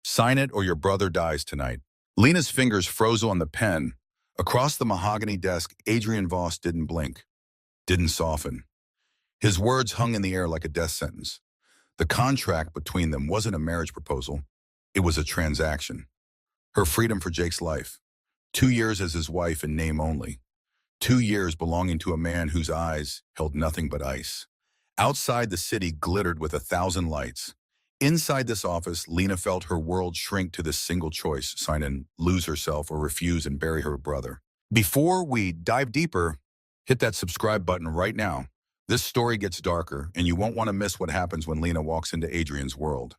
Sign it or your brother dies tonight. Lena's fingers froze on the pen. Across the mahogany desk, Adrian Voss didn't blink, didn't soften. His words hung in the air like a death sentence. The contract between them wasn't a marriage proposal. It was a transaction. Her freedom for Jake's life. 2 years as his wife in name only. 2 years belonging to a man whose eyes held nothing but ice. Outside, the city glittered with 1,000 lights. Inside this office, Lena felt her world shrink to this single choice: sign and lose herself, or refuse and bury her brother. Before we dive deeper, hit that subscribe button right now. This story gets darker, and you won't want to miss what happens when Lena walks into Adrian's world.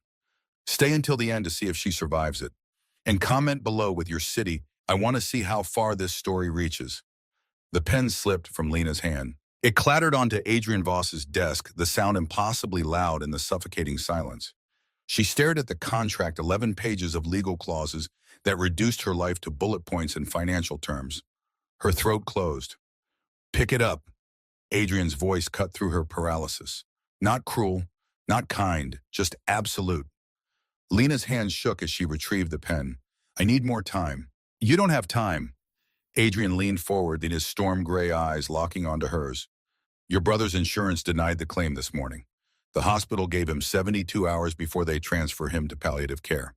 Stay until the end to see if she survives it. And comment below with your city. I want to see how far this story reaches. The pen slipped from Lena's hand. It clattered onto Adrian Voss's desk, the sound impossibly loud in the suffocating silence. She stared at the contract, 11 pages of legal clauses that reduced her life to bullet points in financial terms. Her throat closed. Pick it up. Adrian's voice cut through her paralysis. Not cruel, not kind, just absolute. Lena's hand shook as she retrieved the pen. I need more time. You don't have time. Adrian leaned forward, in his storm gray eyes locking onto hers. Your brother's insurance denied the claim this morning. The hospital gave him 72 hours before they transfer him to palliative care.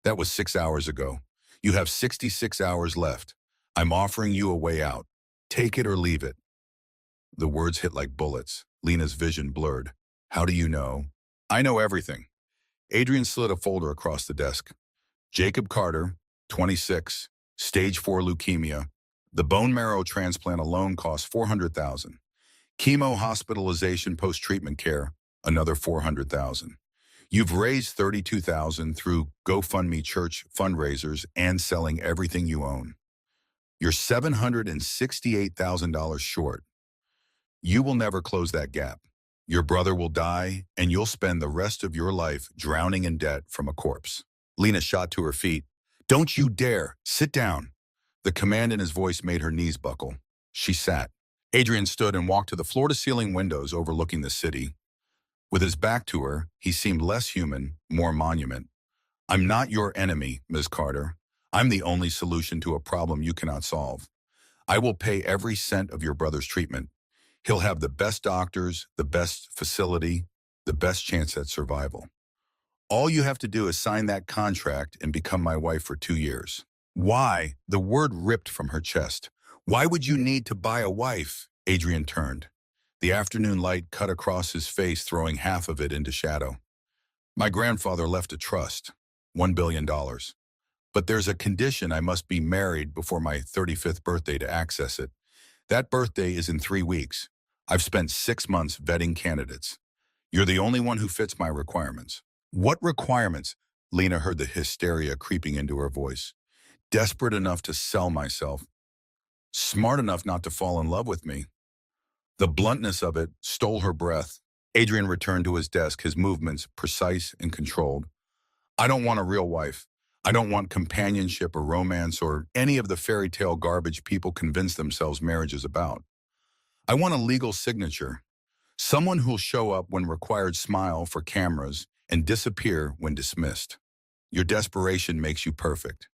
That was 6 hours ago. You have 66 hours left. I'm offering you a way out. Take it or leave it. The words hit like bullets. Lena's vision blurred. How do you know? I know everything. Adrian slid a folder across the desk. Jacob Carter, 26, stage 4 leukemia. The bone marrow transplant alone cost $400,000. Chemo hospitalization post-treatment care, another $400,000. You've raised $32,000 through GoFundMe church fundraisers and selling everything you own. You're $768,000 short. You will never close that gap. Your brother will die, and you'll spend the rest of your life drowning in debt from a corpse. Lena shot to her feet. Don't you dare! Sit down! The command in his voice made her knees buckle. She sat. Adrian stood and walked to the floor-to-ceiling windows overlooking the city. With his back to her, he seemed less human, more monument. I'm not your enemy, Ms. Carter. I'm the only solution to a problem you cannot solve. I will pay every cent of your brother's treatment. He'll have the best doctors, the best facility, the best chance at survival. All you have to do is sign that contract and become my wife for 2 years. Why? The word ripped from her chest. Why would you need to buy a wife? Adrian turned. The afternoon light cut across his face, throwing half of it into shadow. My grandfather left a trust, $1 billion. But there's a condition: I must be married before my 35th birthday to access it. That birthday is in 3 weeks. I've spent 6 months vetting candidates. You're the only one who fits my requirements. What requirements? Lena heard the hysteria creeping into her voice. Desperate enough to sell myself. Smart enough not to fall in love with me. The bluntness of it stole her breath. Adrian returned to his desk, his movements precise and controlled. I don't want a real wife. I don't want companionship or romance or any of the fairy tale garbage people convince themselves marriage is about. I want a legal signature. Someone who'll show up when required, smile for cameras, and disappear when dismissed. Your desperation makes you perfect.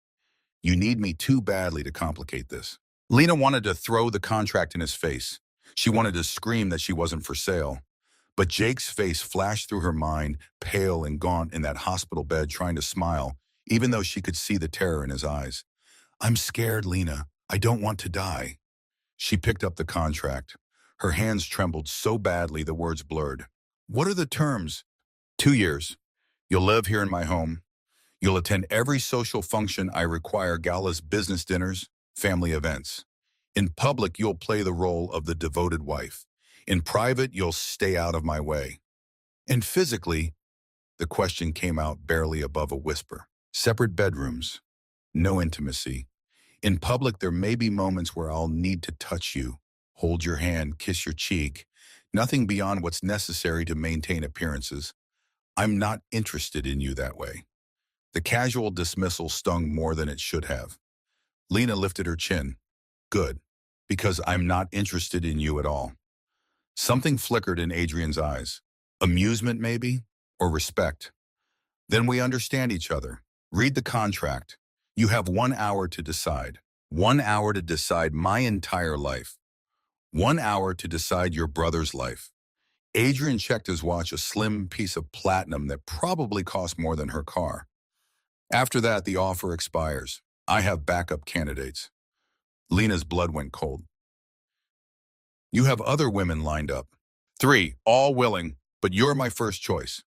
You need me too badly to complicate this. Lena wanted to throw the contract in his face. She wanted to scream that she wasn't for sale. But Jake's face flashed through her mind, pale and gaunt in that hospital bed, trying to smile, even though she could see the terror in his eyes. I'm scared, Lena. I don't want to die. She picked up the contract. Her hands trembled so badly the words blurred. What are the terms? 2 years. You'll live here in my home. You'll attend every social function I require: galas, business dinners, family events. In public, you'll play the role of the devoted wife. In private, you'll stay out of my way. And physically, the question came out barely above a whisper. Separate bedrooms. No intimacy. In public, there may be moments where I'll need to touch you, hold your hand, kiss your cheek. Nothing beyond what's necessary to maintain appearances. I'm not interested in you that way. The casual dismissal stung more than it should have. Lena lifted her chin. Good, because I'm not interested in you at all. Something flickered in Adrian's eyes. Amusement, maybe? Or respect? Then we understand each other. Read the contract. You have 1 hour to decide. 1 hour to decide my entire life. 1 hour to decide your brother's life. Adrian checked his watch, a slim piece of platinum that probably cost more than her car. After that, the offer expires. I have backup candidates. Lena's blood went cold. You have other women lined up. 3, all willing, but you're my first choice.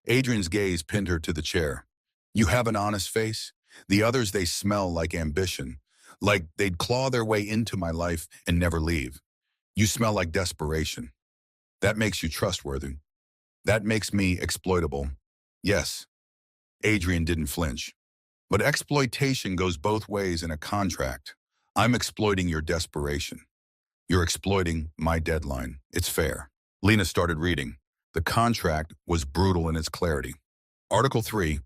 Adrian's gaze pinned her to the chair. You have an honest face? The others, they smell like ambition, like they'd claw their way into my life and never leave. You smell like desperation. That makes you trustworthy. That makes me exploitable. Yes, Adrian didn't flinch. But exploitation goes both ways in a contract. I'm exploiting your desperation. You're exploiting my deadline. It's fair. Lena started reading. The contract was brutal in its clarity. Article 3.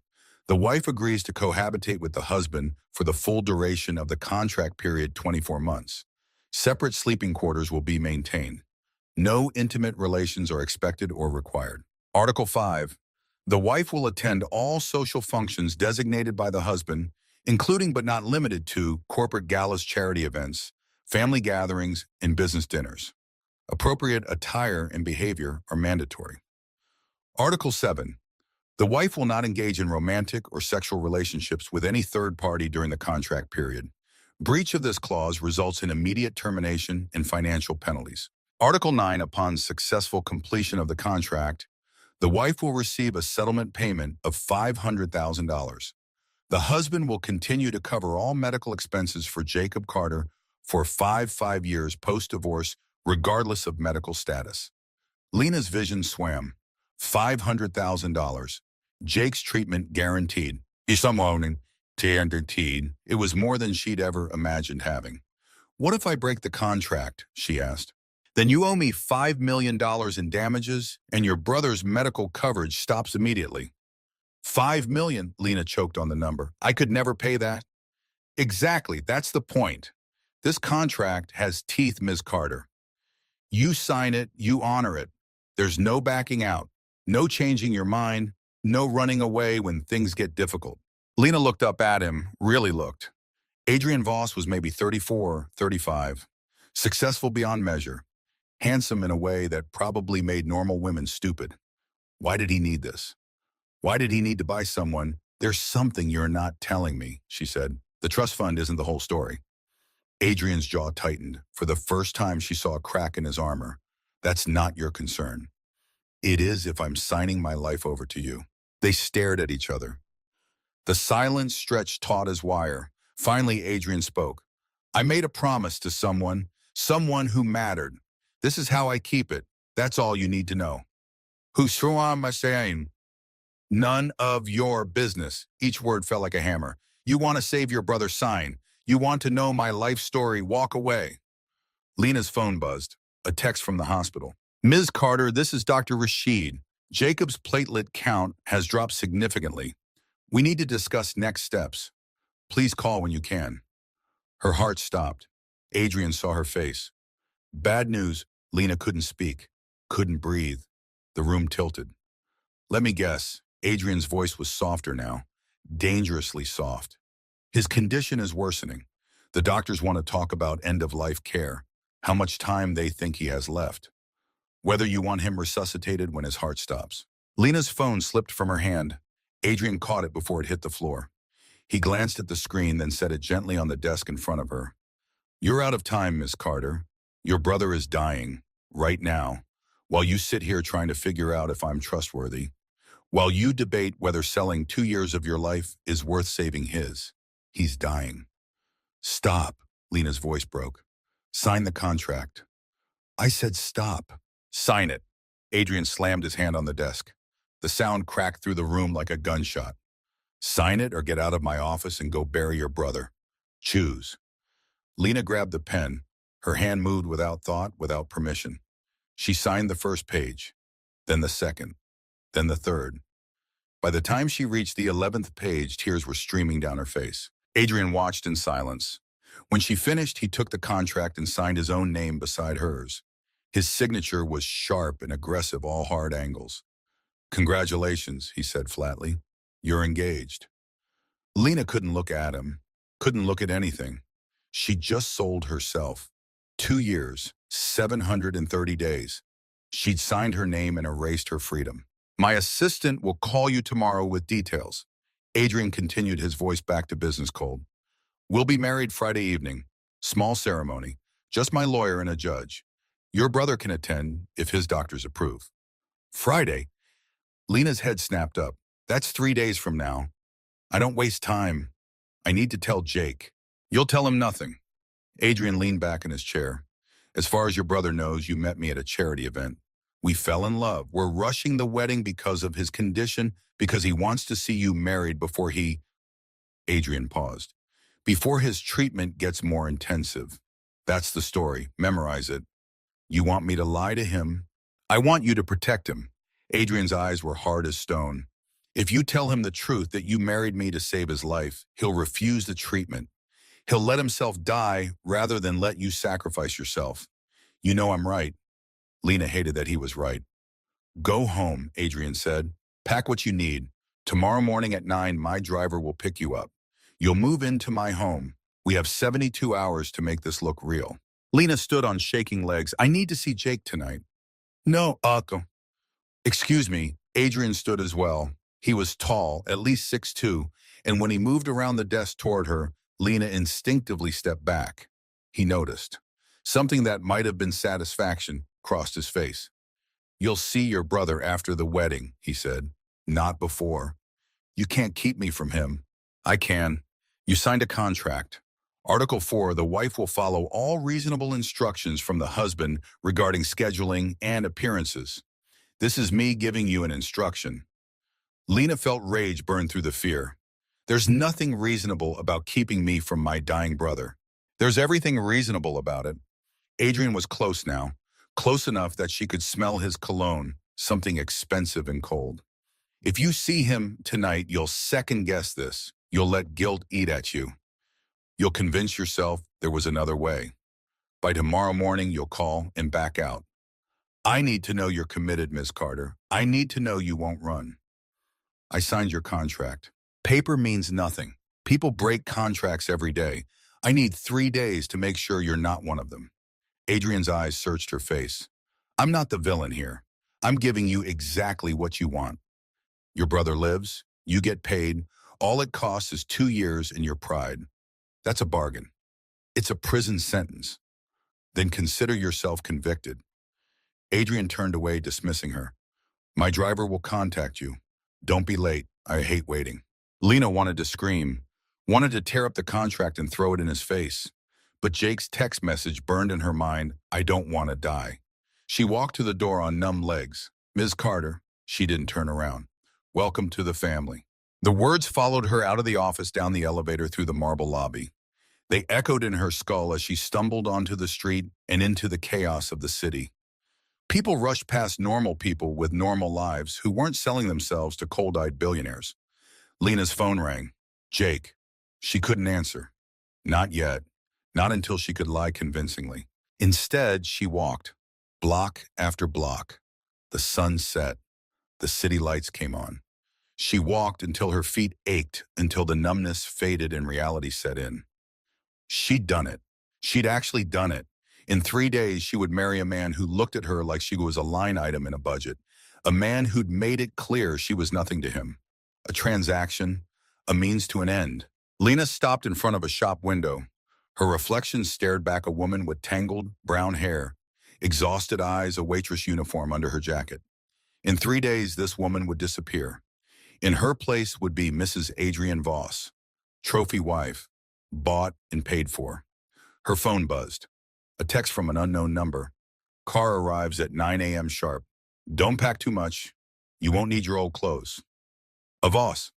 The wife agrees to cohabitate with the husband for the full duration of the contract period, 24 months. Separate sleeping quarters will be maintained. No intimate relations are expected or required. Article 5. The wife will attend all social functions designated by the husband, including but not limited to corporate galas, charity events, family gatherings, and business dinners. Appropriate attire and behavior are mandatory. Article 7. The wife will not engage in romantic or sexual relationships with any third party during the contract period. Breach of this clause results in immediate termination and financial penalties. Article 9. Upon successful completion of the contract, the wife will receive a settlement payment of $500,000. The husband will continue to cover all medical expenses for Jacob Carter for 5 years post-divorce, regardless of medical status. Lena's vision swam. $500,000. Jake's treatment guaranteed. It was more than she'd ever imagined having. What if I break the contract, she asked. Then you owe me $5 million in damages, and your brother's medical coverage stops immediately. $5 million, Lena choked on the number. I could never pay that. Exactly, that's the point. This contract has teeth, Ms. Carter. You sign it, you honor it. There's no backing out, no changing your mind, no running away when things get difficult. Lena looked up at him, really looked. Adrian Voss was maybe 34, 35, successful beyond measure, handsome in a way that probably made normal women stupid. Why did he need this? Why did he need to buy someone? There's something you're not telling me, she said. The trust fund isn't the whole story. Adrian's jaw tightened. For the first time, she saw a crack in his armor. That's not your concern. It is if I'm signing my life over to you. They stared at each other. The silence stretched taut as wire. Finally, Adrian spoke. I made a promise to someone who mattered. This is how I keep it. That's all you need to know. Who am I saying? None of your business. Each word fell like a hammer. You want to save your brother, sign. You want to know my life story, walk away. Lena's phone buzzed. A text from the hospital. Ms. Carter, this is Dr. Rashid. Jacob's platelet count has dropped significantly. We need to discuss next steps. Please call when you can. Her heart stopped. Adrian saw her face. Bad news. Lena couldn't speak, couldn't breathe. The room tilted. Let me guess. Adrian's voice was softer now, dangerously soft. His condition is worsening. The doctors want to talk about end-of-life care, how much time they think he has left, whether you want him resuscitated when his heart stops. Lena's phone slipped from her hand. Adrian caught it before it hit the floor. He glanced at the screen, then set it gently on the desk in front of her. You're out of time, Miss Carter. Your brother is dying, right now, while you sit here trying to figure out if I'm trustworthy, while you debate whether selling 2 years of your life is worth saving his. He's dying. Stop, Lena's voice broke. Sign the contract. I said stop. Sign it. Adrian slammed his hand on the desk. The sound cracked through the room like a gunshot. Sign it or get out of my office and go bury your brother. Choose. Lena grabbed the pen. Her hand moved without thought, without permission. She signed the first page, then the second, then the third. By the time she reached the 11th page, tears were streaming down her face. Adrian watched in silence. When she finished, he took the contract and signed his own name beside hers. His signature was sharp and aggressive, all hard angles. Congratulations, he said flatly. You're engaged. Lena couldn't look at him, couldn't look at anything. She just sold herself. 2 years, 730 days. She'd signed her name and erased her freedom. My assistant will call you tomorrow with details. Adrian continued, his voice back to business cold. We'll be married Friday evening. Small ceremony. Just my lawyer and a judge. Your brother can attend if his doctors approve. Friday? Lena's head snapped up. That's 3 days from now. I don't waste time. I need to tell Jake. You'll tell him nothing. Adrian leaned back in his chair. As far as your brother knows, you met me at a charity event. We fell in love. We're rushing the wedding because of his condition, because he wants to see you married before he... Adrian paused. Before his treatment gets more intensive. That's the story. Memorize it. You want me to lie to him? I want you to protect him. Adrian's eyes were hard as stone. If you tell him the truth that you married me to save his life, he'll refuse the treatment. He'll let himself die rather than let you sacrifice yourself. You know I'm right. Lena hated that he was right. Go home, Adrian said. Pack what you need. Tomorrow morning at 9, my driver will pick you up. You'll move into my home. We have 72 hours to make this look real. Lena stood on shaking legs. I need to see Jake tonight. No, Uncle. Excuse me. Adrian stood as well. He was tall, at least 6'2", and when he moved around the desk toward her, Lena instinctively stepped back. He noticed. Something that might have been satisfaction crossed his face. You'll see your brother after the wedding, he said. Not before. You can't keep me from him. I can. You signed a contract. Article 4, the wife will follow all reasonable instructions from the husband regarding scheduling and appearances. This is me giving you an instruction. Lena felt rage burn through the fear. There's nothing reasonable about keeping me from my dying brother. There's everything reasonable about it. Adrian was close now, close enough that she could smell his cologne, something expensive and cold. If you see him tonight, you'll second-guess this. You'll let guilt eat at you. You'll convince yourself there was another way. By tomorrow morning, you'll call and back out. I need to know you're committed, Ms. Carter. I need to know you won't run. I signed your contract. Paper means nothing. People break contracts every day. I need 3 days to make sure you're not one of them. Adrian's eyes searched her face. I'm not the villain here. I'm giving you exactly what you want. Your brother lives. You get paid. All it costs is 2 years and your pride. That's a bargain. It's a prison sentence. Then consider yourself convicted. Adrian turned away, dismissing her. My driver will contact you. Don't be late. I hate waiting. Lena wanted to scream, wanted to tear up the contract and throw it in his face. But Jake's text message burned in her mind, I don't want to die. She walked to the door on numb legs. Ms. Carter, she didn't turn around. Welcome to the family. The words followed her out of the office, down the elevator, through the marble lobby. They echoed in her skull as she stumbled onto the street and into the chaos of the city. People rushed past normal people with normal lives who weren't selling themselves to cold-eyed billionaires. Lena's phone rang. Jake. She couldn't answer. Not yet. Not until she could lie convincingly. Instead, she walked, block after block. The sun set. The city lights came on. She walked until her feet ached, until the numbness faded and reality set in. She'd done it. She'd actually done it. In 3 days, she would marry a man who looked at her like she was a line item in a budget. A man who'd made it clear she was nothing to him. A transaction, a means to an end. Lena stopped in front of a shop window. Her reflection stared back, a woman with tangled brown hair, exhausted eyes, a waitress uniform under her jacket. In 3 days, this woman would disappear. In her place would be Mrs. Adrian Voss, trophy wife, bought and paid for. Her phone buzzed. A text from an unknown number. Car arrives at 9 a.m. sharp. Don't pack too much. You won't need your old clothes. A Voss.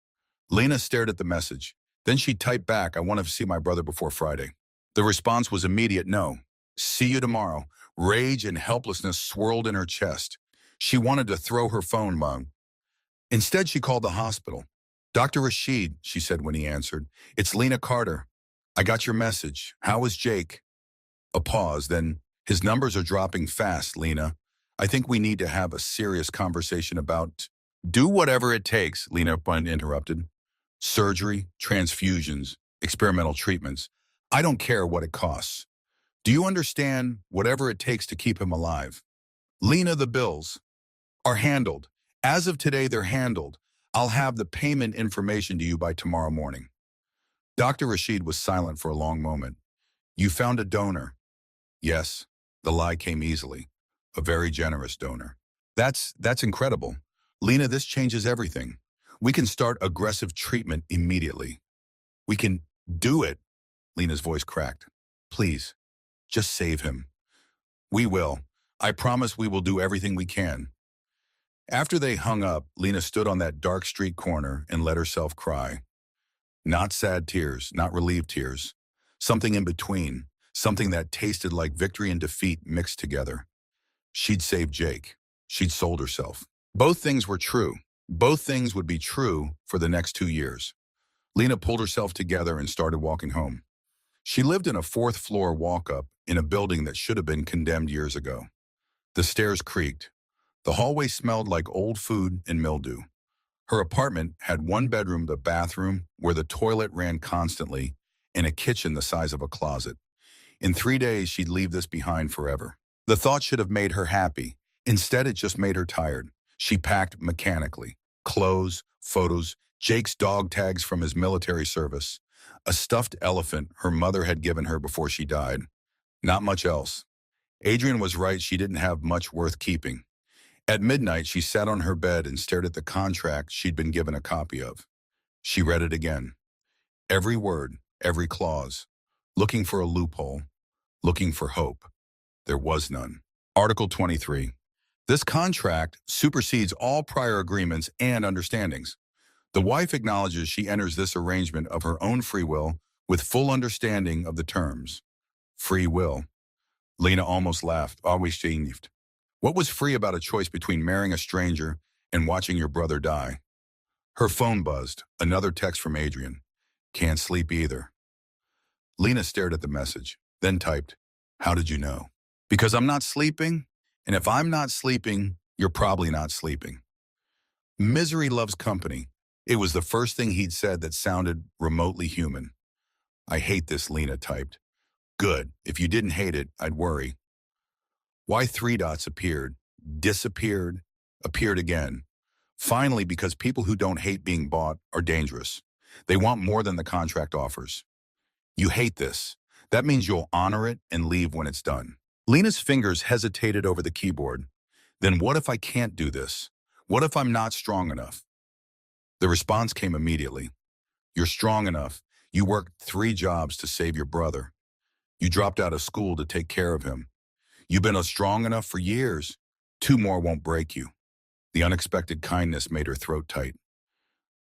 Lena stared at the message. Then she typed back, I want to see my brother before Friday. The response was immediate, no. See you tomorrow. Rage and helplessness swirled in her chest. She wanted to throw her phone mug. Instead, she called the hospital. Dr. Rashid, she said when he answered. It's Lena Carter. I got your message. How is Jake? A pause, then, his numbers are dropping fast, Lena. I think we need to have a serious conversation about... Do whatever it takes, Lena interrupted. Surgery, transfusions, experimental treatments. I don't care what it costs. Do you understand? Whatever it takes to keep him alive. Lena, the bills are handled. As of today, they're handled. I'll have the payment information to you by tomorrow morning. Dr. Rashid was silent for a long moment. You found a donor. Yes, the lie came easily. A very generous donor. That's incredible. Lena, this changes everything. We can start aggressive treatment immediately. We can do it. Lena's voice cracked. Please, just save him. We will. I promise we will do everything we can. After they hung up, Lena stood on that dark street corner and let herself cry. Not sad tears, not relieved tears. Something in between, something that tasted like victory and defeat mixed together. She'd saved Jake. She'd sold herself. Both things were true. Both things would be true for the next 2 years. Lena pulled herself together and started walking home. She lived in a fourth-floor walk-up in a building that should have been condemned years ago. The stairs creaked. The hallway smelled like old food and mildew. Her apartment had one bedroom, the bathroom, where the toilet ran constantly, and a kitchen the size of a closet. In 3 days, she'd leave this behind forever. The thought should have made her happy. Instead, it just made her tired. She packed mechanically. Clothes, photos, Jake's dog tags from his military service, a stuffed elephant her mother had given her before she died. Not much else. Adrian was right, she didn't have much worth keeping. At midnight, she sat on her bed and stared at the contract she'd been given a copy of. She read it again. Every word, every clause. Looking for a loophole. Looking for hope. There was none. Article 23. This contract supersedes all prior agreements and understandings. The wife acknowledges she enters this arrangement of her own free will with full understanding of the terms. Free will. Lena almost laughed, always changed. What was free about a choice between marrying a stranger and watching your brother die? Her phone buzzed, another text from Adrian. Can't sleep either. Lena stared at the message, then typed, how did you know? Because I'm not sleeping, and if I'm not sleeping, you're probably not sleeping. Misery loves company. It was the first thing he'd said that sounded remotely human. I hate this, Lena typed. Good. If you didn't hate it, I'd worry. Why 3 dots appeared, disappeared, appeared again. Finally, because people who don't hate being bought are dangerous. They want more than the contract offers. You hate this. That means you'll honor it and leave when it's done. Lena's fingers hesitated over the keyboard. Then what if I can't do this? What if I'm not strong enough? The response came immediately. You're strong enough. You worked 3 jobs to save your brother. You dropped out of school to take care of him. You've been strong enough for years. 2 more won't break you. The unexpected kindness made her throat tight.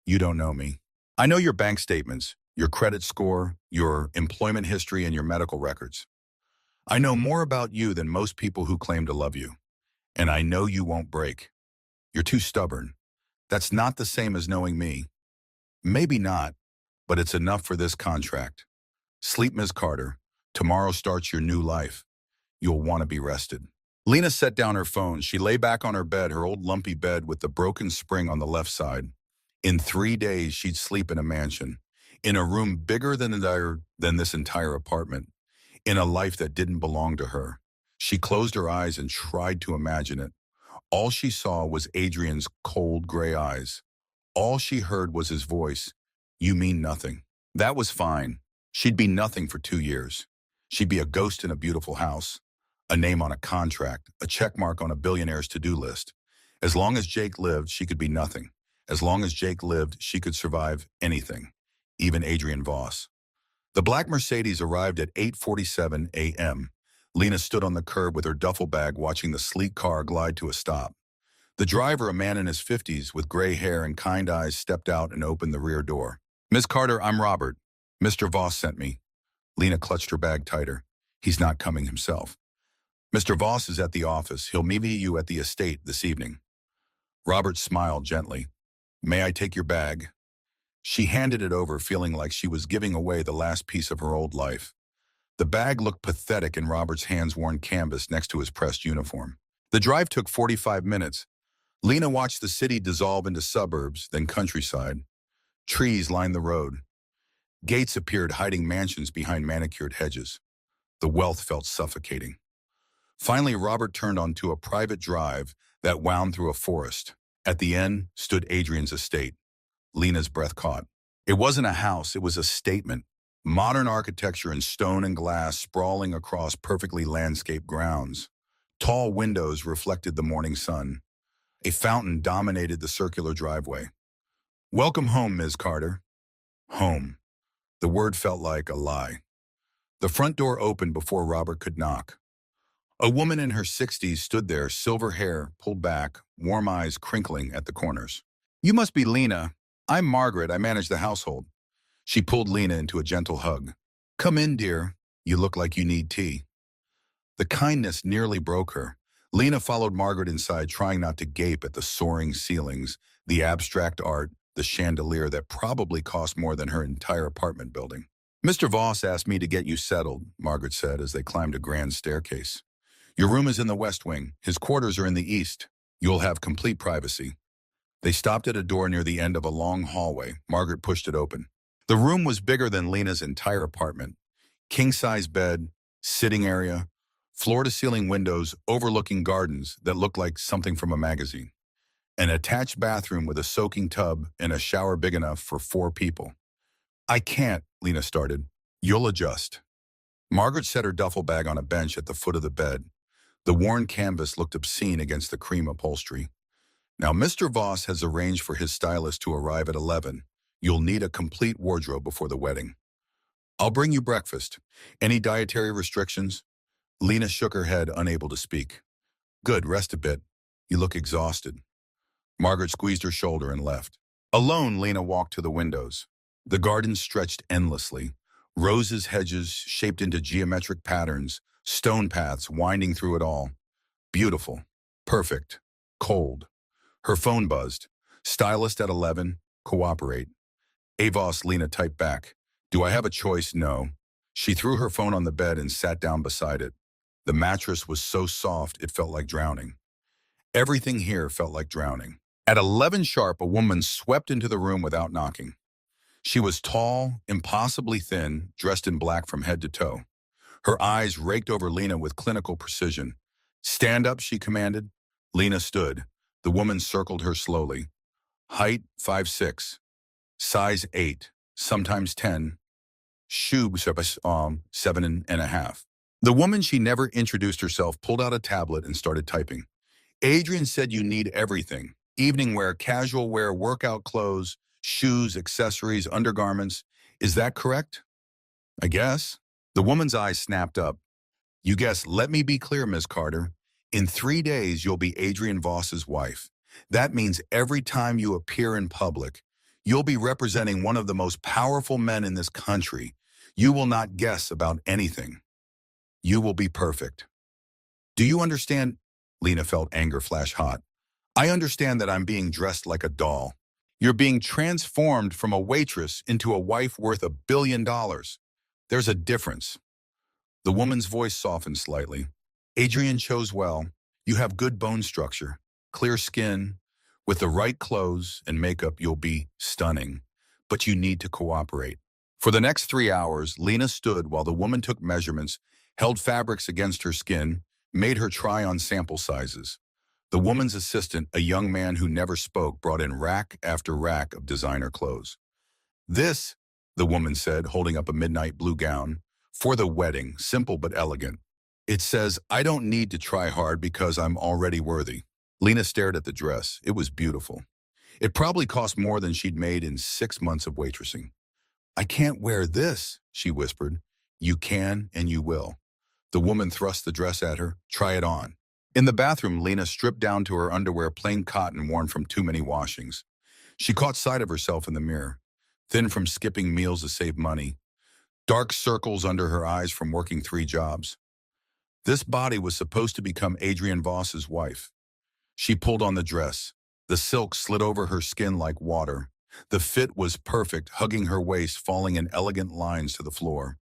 You don't know me. I know your bank statements, your credit score, your employment history, and your medical records. I know more about you than most people who claim to love you. And I know you won't break. You're too stubborn. That's not the same as knowing me. Maybe not, but it's enough for this contract. Sleep, Ms. Carter. Tomorrow starts your new life. You'll want to be rested. Lena set down her phone. She lay back on her bed, her old lumpy bed with the broken spring on the left side. In 3 days, she'd sleep in a mansion, in a room bigger than this entire apartment, in a life that didn't belong to her. She closed her eyes and tried to imagine it. All she saw was Adrian's cold gray eyes. All she heard was his voice. You mean nothing. That was fine. She'd be nothing for 2 years. She'd be a ghost in a beautiful house, a name on a contract, a check mark on a billionaire's to-do list. As long as Jake lived, she could be nothing. As long as Jake lived, she could survive anything, even Adrian Voss. The black Mercedes arrived at 8:47 a.m. Lena stood on the curb with her duffel bag watching the sleek car glide to a stop. The driver, a man in his 50s with gray hair and kind eyes, stepped out and opened the rear door. Ms. Carter, I'm Robert. Mr. Voss sent me. Lena clutched her bag tighter. He's not coming himself. Mr. Voss is at the office. He'll meet you at the estate this evening. Robert smiled gently. May I take your bag? She handed it over, feeling like she was giving away the last piece of her old life. The bag looked pathetic in Robert's hands-worn canvas next to his pressed uniform. The drive took 45 minutes. Lena watched the city dissolve into suburbs, then countryside. Trees lined the road. Gates appeared hiding mansions behind manicured hedges. The wealth felt suffocating. Finally, Robert turned onto a private drive that wound through a forest. At the end stood Adrian's estate. Lena's breath caught. It wasn't a house, it was a statement. Modern architecture in stone and glass sprawling across perfectly landscaped grounds. Tall windows reflected the morning sun. A fountain dominated the circular driveway. "Welcome home, Ms. Carter." Home. The word felt like a lie. The front door opened before Robert could knock. A woman in her 60s stood there, silver hair pulled back, warm eyes crinkling at the corners. "You must be Lena. I'm Margaret. I manage the household." She pulled Lena into a gentle hug. "Come in, dear. You look like you need tea." The kindness nearly broke her. Lena followed Margaret inside, trying not to gape at the soaring ceilings, the abstract art, the chandelier that probably cost more than her entire apartment building. "Mr. Voss asked me to get you settled," Margaret said as they climbed a grand staircase. "Your room is in the west wing. His quarters are in the east. You'll have complete privacy." They stopped at a door near the end of a long hallway. Margaret pushed it open. The room was bigger than Lena's entire apartment. King-size bed, sitting area, floor-to-ceiling windows overlooking gardens that looked like something from a magazine. An attached bathroom with a soaking tub and a shower big enough for 4 people. "I can't," Lena started. "You'll adjust." Margaret set her duffel bag on a bench at the foot of the bed. The worn canvas looked obscene against the cream upholstery. "Now, Mr. Voss has arranged for his stylist to arrive at 11. You'll need a complete wardrobe before the wedding. I'll bring you breakfast. Any dietary restrictions?" Lena shook her head, unable to speak. "Good, rest a bit. You look exhausted." Margaret squeezed her shoulder and left. Alone, Lena walked to the windows. The garden stretched endlessly. Roses, hedges shaped into geometric patterns, stone paths winding through it all. Beautiful. Perfect. Cold. Her phone buzzed. "Stylist at 11. Cooperate." "Avos," Lena typed back. "Do I have a choice? No." She threw her phone on the bed and sat down beside it. The mattress was so soft it felt like drowning. Everything here felt like drowning. At 11 sharp, a woman swept into the room without knocking. She was tall, impossibly thin, dressed in black from head to toe. Her eyes raked over Lena with clinical precision. "Stand up," she commanded. Lena stood. The woman circled her slowly. Height 5'6", size 8, sometimes 10, shoe 7.5. The woman, she never introduced herself, pulled out a tablet and started typing. "Adrian said you need everything. Evening wear, casual wear, workout clothes, shoes, accessories, undergarments. Is that correct?" "I guess." The woman's eyes snapped up. "You guess. Let me be clear, Ms. Carter. In 3 days, you'll be Adrian Voss's wife. That means every time you appear in public, you'll be representing one of the most powerful men in this country. You will not guess about anything. You will be perfect." "Do you understand?" Lena felt anger flash hot. "I understand that I'm being dressed like a doll. You're being transformed from a waitress into a wife worth $1 billion. There's a difference." The woman's voice softened slightly. "Adrian chose well. You have good bone structure, clear skin. With the right clothes and makeup, you'll be stunning. But you need to cooperate." For the next 3 hours, Lena stood while the woman took measurements, held fabrics against her skin, made her try on sample sizes. The woman's assistant, a young man who never spoke, brought in rack after rack of designer clothes. "This," the woman said, holding up a midnight blue gown, "for the wedding, simple but elegant. It says, I don't need to try hard because I'm already worthy." Lena stared at the dress. It was beautiful. It probably cost more than she'd made in 6 months of waitressing. "I can't wear this," she whispered. "You can and you will." The woman thrust the dress at her. "Try it on." In the bathroom, Lena stripped down to her underwear, plain cotton worn from too many washings. She caught sight of herself in the mirror, thin from skipping meals to save money, dark circles under her eyes from working 3 jobs. This body was supposed to become Adrian Voss's wife. She pulled on the dress. The silk slid over her skin like water. The fit was perfect, hugging her waist, falling in elegant lines to the floor.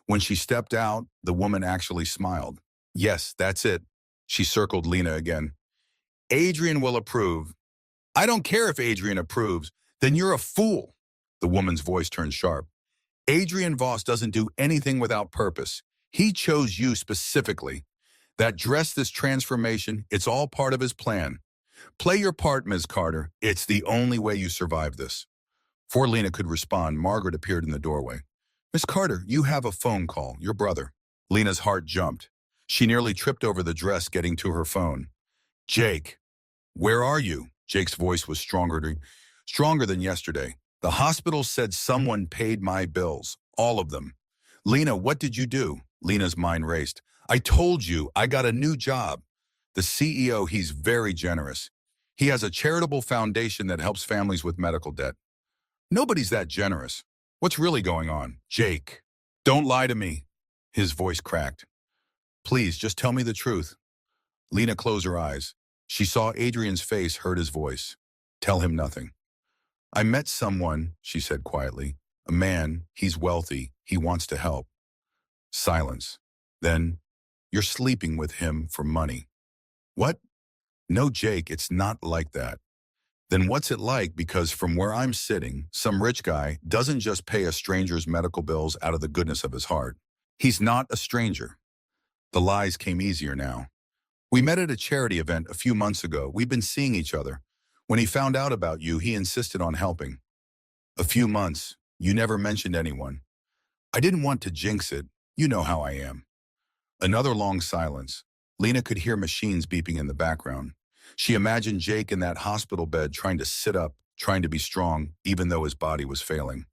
When she stepped out, the woman actually smiled. "Yes, that's it." She circled Lena again. "Adrian will approve." "I don't care if Adrian approves. Then you're a fool." The woman's voice turned sharp. Adrian Voss doesn't do anything without purpose. He chose you specifically. That dress, this transformation, it's all part of his plan. Play your part, Ms. Carter. It's the only way you survive this. Before Lena could respond, Margaret appeared in the doorway. Miss Carter, you have a phone call. Your brother. Lena's heart jumped. She nearly tripped over the dress getting to her phone. Jake, where are you? Jake's voice was stronger than yesterday. The hospital said someone paid my bills. All of them. Lena, what did you do? Lena's mind raced. I told you, I got a new job. The CEO, he's very generous. He has a charitable foundation that helps families with medical debt. Nobody's that generous. What's really going on? Jake, don't lie to me. His voice cracked. Please, just tell me the truth. Lena closed her eyes. She saw Adrian's face, heard his voice. Tell him nothing. I met someone, she said quietly. A man, he's wealthy, he wants to help. Silence. Then, you're sleeping with him for money. What? No, Jake, it's not like that. Then what's it like? Because from where I'm sitting, some rich guy doesn't just pay a stranger's medical bills out of the goodness of his heart. He's not a stranger. The lies came easier now. We met at a charity event a few months ago. We've been seeing each other. When he found out about you, he insisted on helping. A few months. You never mentioned anyone. I didn't want to jinx it. You know how I am. Another long silence. Lena could hear machines beeping in the background. She imagined Jake in that hospital bed trying to sit up, trying to be strong, even though his body was failing.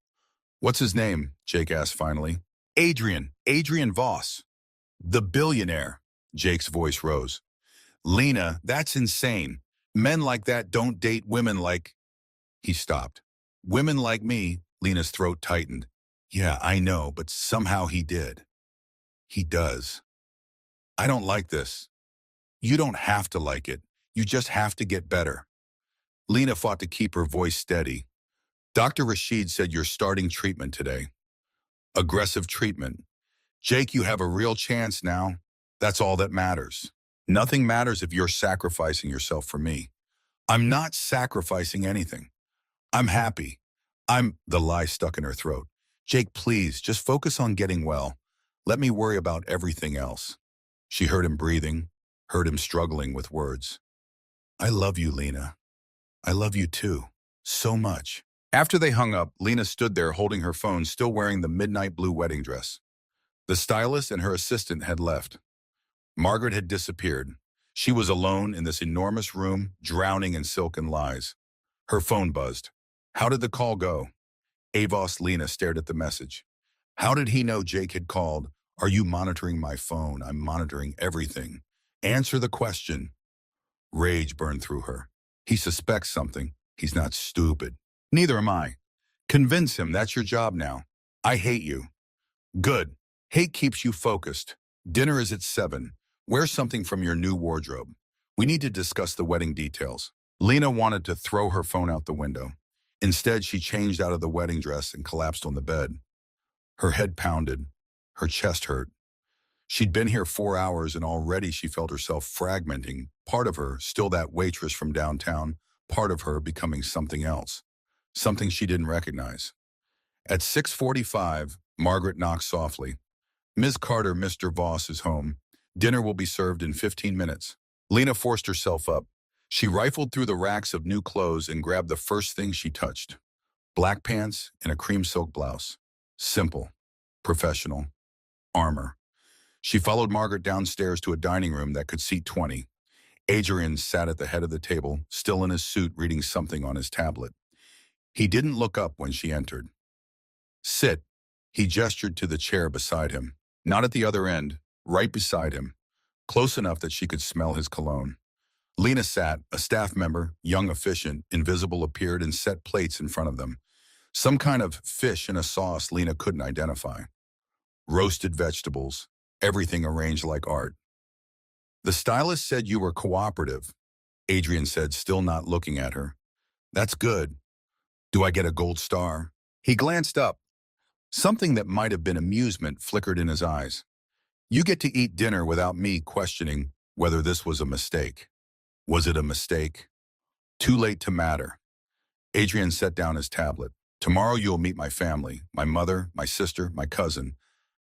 What's his name? Jake asked finally. Adrian Voss. The billionaire. Jake's voice rose. Lena, that's insane. Men like that don't date women like... He stopped. Women like me, Lena's throat tightened. Yeah, I know, but somehow he did. He does. I don't like this. You don't have to like it. You just have to get better. Lena fought to keep her voice steady. Dr. Rashid said you're starting treatment today. Aggressive treatment. Jake, you have a real chance now. That's all that matters. Nothing matters if you're sacrificing yourself for me. I'm not sacrificing anything. I'm happy. The lie stuck in her throat. Jake, please, just focus on getting well. Let me worry about everything else. She heard him breathing, heard him struggling with words. I love you, Lena. I love you too. So much. After they hung up, Lena stood there holding her phone, still wearing the midnight blue wedding dress. The stylist and her assistant had left. Margaret had disappeared. She was alone in this enormous room, drowning in silken lies. Her phone buzzed. How did the call go? Avos Lena stared at the message. How did he know Jake had called? Are you monitoring my phone? I'm monitoring everything. Answer the question. Rage burned through her. He suspects something. He's not stupid. Neither am I. Convince him that's your job now. I hate you. Good. Hate keeps you focused. Dinner is at 7. Wear something from your new wardrobe. We need to discuss the wedding details. Lena wanted to throw her phone out the window. Instead, she changed out of the wedding dress and collapsed on the bed. Her head pounded. Her chest hurt. She'd been here 4 hours and already she felt herself fragmenting. Part of her, still that waitress from downtown, part of her becoming something else. Something she didn't recognize. At 6:45, Margaret knocked softly. Ms. Carter, Mr. Voss is home. Dinner will be served in 15 minutes. Lena forced herself up. She rifled through the racks of new clothes and grabbed the first thing she touched. Black pants and a cream silk blouse. Simple. Professional. Armor. She followed Margaret downstairs to a dining room that could seat 20. Adrian sat at the head of the table, still in his suit, reading something on his tablet. He didn't look up when she entered. Sit. He gestured to the chair beside him. Not at the other end, right beside him. Close enough that she could smell his cologne. Lena sat, a staff member, young, efficient, invisible, appeared and set plates in front of them. Some kind of fish in a sauce Lena couldn't identify. Roasted vegetables, everything arranged like art. The stylist said you were cooperative, Adrian said, still not looking at her. That's good. Do I get a gold star? He glanced up. Something that might have been amusement flickered in his eyes. You get to eat dinner without me questioning whether this was a mistake. Was it a mistake? Too late to matter. Adrian set down his tablet. Tomorrow you'll meet my family, my mother, my sister, my cousin.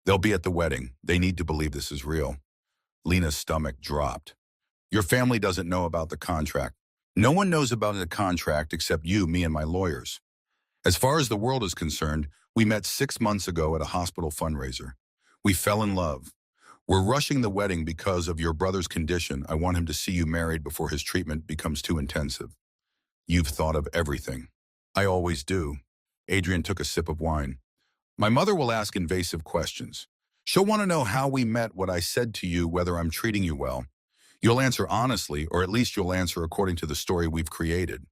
They'll be at the wedding. They need to believe this is real. Lena's stomach dropped. Your family doesn't know about the contract. No one knows about the contract except you, me, and my lawyers. As far as the world is concerned, we met 6 months ago at a hospital fundraiser. We fell in love. We're rushing the wedding because of your brother's condition. I want him to see you married before his treatment becomes too intensive. You've thought of everything. I always do. Adrian took a sip of wine. My mother will ask invasive questions. She'll want to know how we met, what I said to you, whether I'm treating you well. You'll answer honestly, or at least you'll answer according to the story we've created.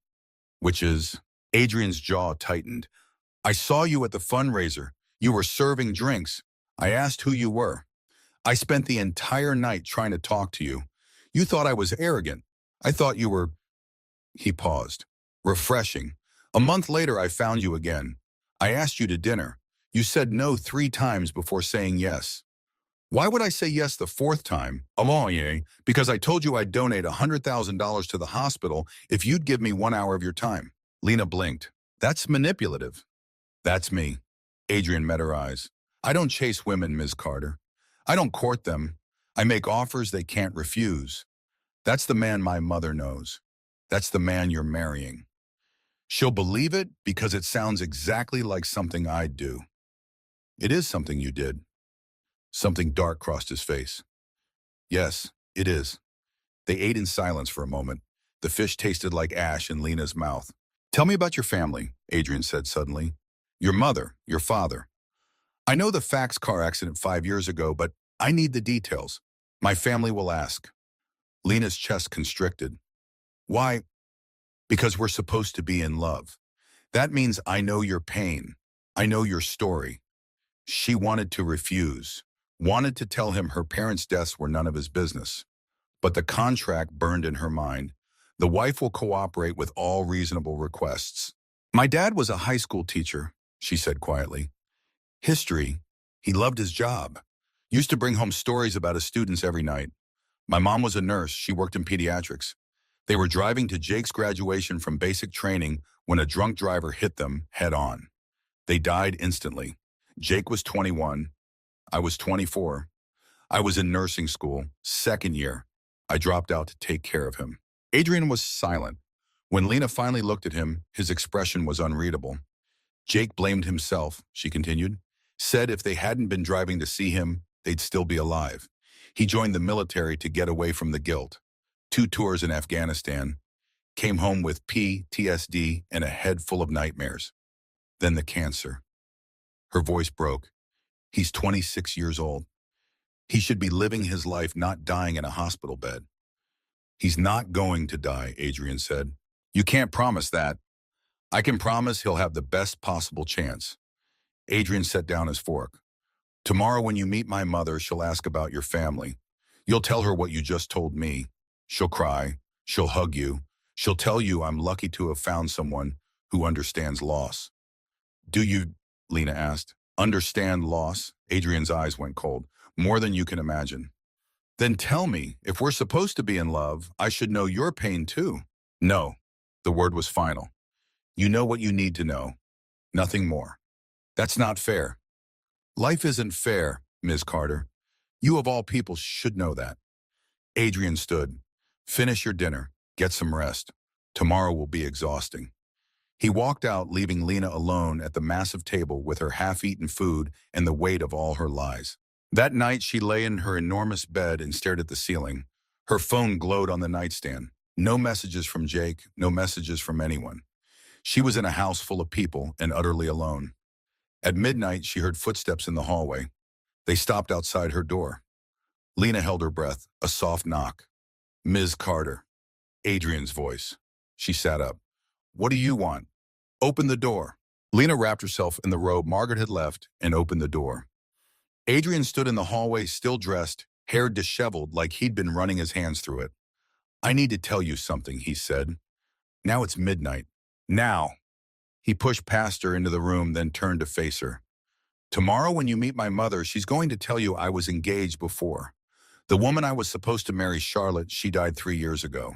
Which is, Adrian's jaw tightened. I saw you at the fundraiser. You were serving drinks. I asked who you were. I spent the entire night trying to talk to you. You thought I was arrogant. I thought you were... He paused. Refreshing. A month later, I found you again. I asked you to dinner. You said no 3 times before saying yes. Why would I say yes the 4th time? Because I told you I'd donate $100,000 to the hospital if you'd give me 1 hour of your time. Lena blinked. That's manipulative. That's me. Adrian met her eyes. I don't chase women, Ms. Carter. I don't court them. I make offers they can't refuse. That's the man my mother knows. That's the man you're marrying. She'll believe it because it sounds exactly like something I'd do. It is something you did. Something dark crossed his face. Yes, it is. They ate in silence for a moment. The fish tasted like ash in Lena's mouth. Tell me about your family, Adrian said suddenly. Your mother, your father. I know the fax car accident 5 years ago, but I need the details. My family will ask. Lena's chest constricted. Why? Because we're supposed to be in love. That means I know your pain. I know your story. She wanted to refuse, wanted to tell him her parents' deaths were none of his business. But the contract burned in her mind. The wife will cooperate with all reasonable requests. My dad was a high school teacher, she said quietly. History. He loved his job. Used to bring home stories about his students every night. My mom was a nurse. She worked in pediatrics. They were driving to Jake's graduation from basic training when a drunk driver hit them head on. They died instantly. Jake was 21. I was 24. I was in nursing school, 2nd year. I dropped out to take care of him. Adrian was silent. When Lena finally looked at him, his expression was unreadable. Jake blamed himself, she continued. Said if they hadn't been driving to see him, they'd still be alive. He joined the military to get away from the guilt. 2 tours in Afghanistan. Came home with PTSD and a head full of nightmares. Then the cancer. Her voice broke. He's 26 years old. He should be living his life, not dying in a hospital bed. He's not going to die, Adrian said. You can't promise that. I can promise he'll have the best possible chance. Adrian set down his fork. Tomorrow when you meet my mother, she'll ask about your family. You'll tell her what you just told me. She'll cry. She'll hug you. She'll tell you I'm lucky to have found someone who understands loss. Do you, Lena asked, understand loss? Adrian's eyes went cold. More than you can imagine. Then tell me, if we're supposed to be in love, I should know your pain too. No. The word was final. You know what you need to know. Nothing more. That's not fair. Life isn't fair, Ms. Carter. You of all people should know that. Adrian stood. Finish your dinner. Get some rest. Tomorrow will be exhausting. He walked out, leaving Lena alone at the massive table with her half-eaten food and the weight of all her lies. That night, she lay in her enormous bed and stared at the ceiling. Her phone glowed on the nightstand. No messages from Jake, no messages from anyone. She was in a house full of people and utterly alone. At midnight, she heard footsteps in the hallway. They stopped outside her door. Lena held her breath, a soft knock. Ms. Carter. Adrian's voice. She sat up. What do you want? Open the door. Lena wrapped herself in the robe Margaret had left and opened the door. Adrian stood in the hallway, still dressed, hair disheveled like he'd been running his hands through it. I need to tell you something, he said. Now it's midnight. Now. He pushed past her into the room, then turned to face her. Tomorrow when you meet my mother, she's going to tell you I was engaged before. The woman I was supposed to marry, Charlotte, she died 3 years ago.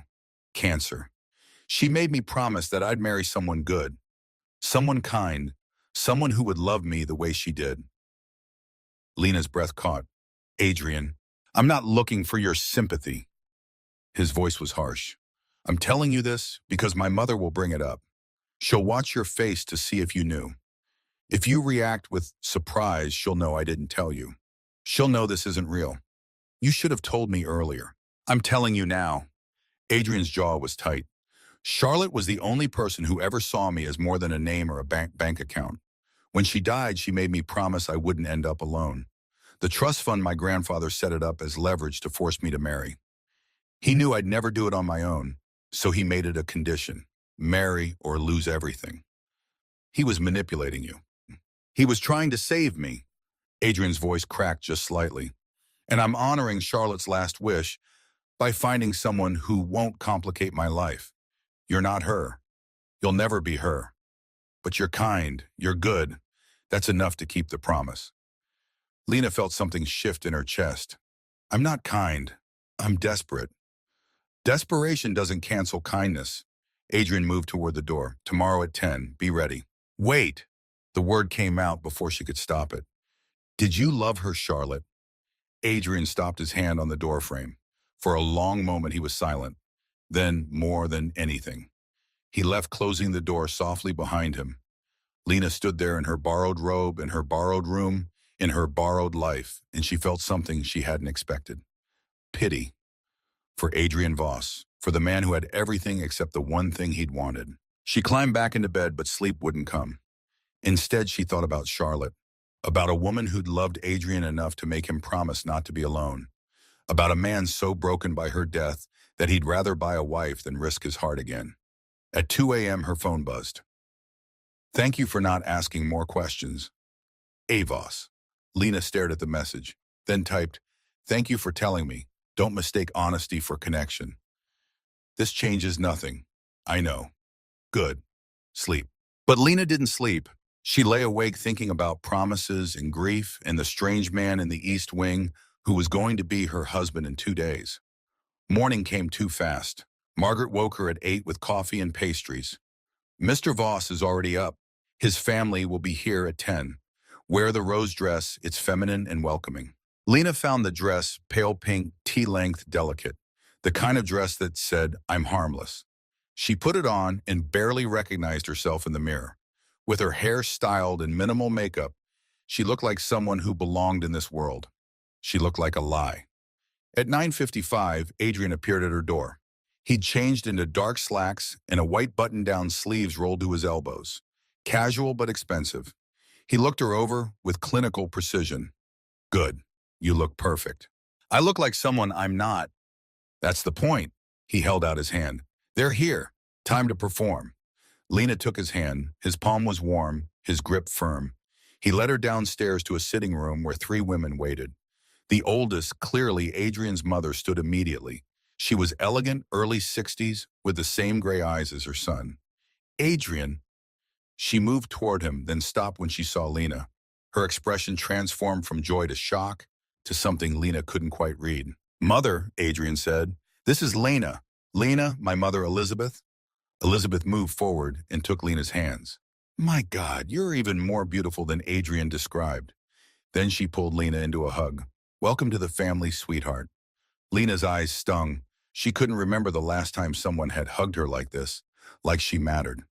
Cancer. She made me promise that I'd marry someone good, someone kind, Someone who would love me the way she did. Lena's breath caught. Adrian, I'm not looking for your sympathy. His voice was harsh. I'm telling you this because my mother will bring it up. She'll watch your face to see if you knew. If you react with surprise, she'll know I didn't tell you. She'll know this isn't real. You should have told me earlier. I'm telling you now. Adrian's jaw was tight. Charlotte was the only person who ever saw me as more than a name or a bank account. When she died, she made me promise I wouldn't end up alone. The trust fund my grandfather set it up as leverage to force me to marry. He knew I'd never do it on my own, so he made it a condition. Marry or lose everything. He was manipulating you. He was trying to save me. Adrian's voice cracked just slightly. And I'm honoring Charlotte's last wish by finding someone who won't complicate my life. You're not her. You'll never be her. But you're kind. You're good. That's enough to keep the promise. Lena felt something shift in her chest. I'm not kind. I'm desperate. Desperation doesn't cancel kindness. Adrian moved toward the door. Tomorrow at 10. Be ready. Wait. The word came out before she could stop it. Did you love her, Charlotte? Adrian stopped his hand on the doorframe. For a long moment he was silent. Then, more than anything, he left, closing the door softly behind him. Lena stood there in her borrowed robe, in her borrowed room, in her borrowed life, and she felt something she hadn't expected. Pity. For Adrian Voss, for the man who had everything except the one thing he'd wanted. She climbed back into bed, but sleep wouldn't come. Instead, she thought about Charlotte, about a woman who'd loved Adrian enough to make him promise not to be alone, about a man so broken by her death that he'd rather buy a wife than risk his heart again. At 2 a.m., her phone buzzed. Thank you for not asking more questions. Voss. Lena stared at the message, then typed, thank you for telling me. Don't mistake honesty for connection. This changes nothing. I know. Good. Sleep. But Lena didn't sleep. She lay awake thinking about promises and grief and the strange man in the East Wing who was going to be her husband in 2 days. Morning came too fast. Margaret woke her at 8 with coffee and pastries. Mr. Voss is already up. His family will be here at 10. Wear the rose dress, it's feminine and welcoming. Lena found the dress pale pink, tea-length, delicate. The kind of dress that said, I'm harmless. She put it on and barely recognized herself in the mirror. With her hair styled and minimal makeup, she looked like someone who belonged in this world. She looked like a lie. At 9:55, Adrian appeared at her door. He'd changed into dark slacks and a white button-down sleeves rolled to his elbows. Casual but expensive. He looked her over with clinical precision. Good. You look perfect. I look like someone I'm not. That's the point. He held out his hand. They're here. Time to perform. Lena took his hand. His palm was warm, his grip firm. He led her downstairs to a sitting room where 3 women waited. The oldest, clearly Adrian's mother, stood immediately. She was elegant, early 60s, with the same gray eyes as her son. Adrian. She moved toward him, then stopped when she saw Lena. Her expression transformed from joy to shock, to something Lena couldn't quite read. Mother, Adrian said, this is Lena. Lena, my mother Elizabeth. Elizabeth moved forward and took Lena's hands. My God, you're even more beautiful than Adrian described. Then she pulled Lena into a hug. Welcome to the family, sweetheart. Lena's eyes stung. She couldn't remember the last time someone had hugged her like this, like she mattered.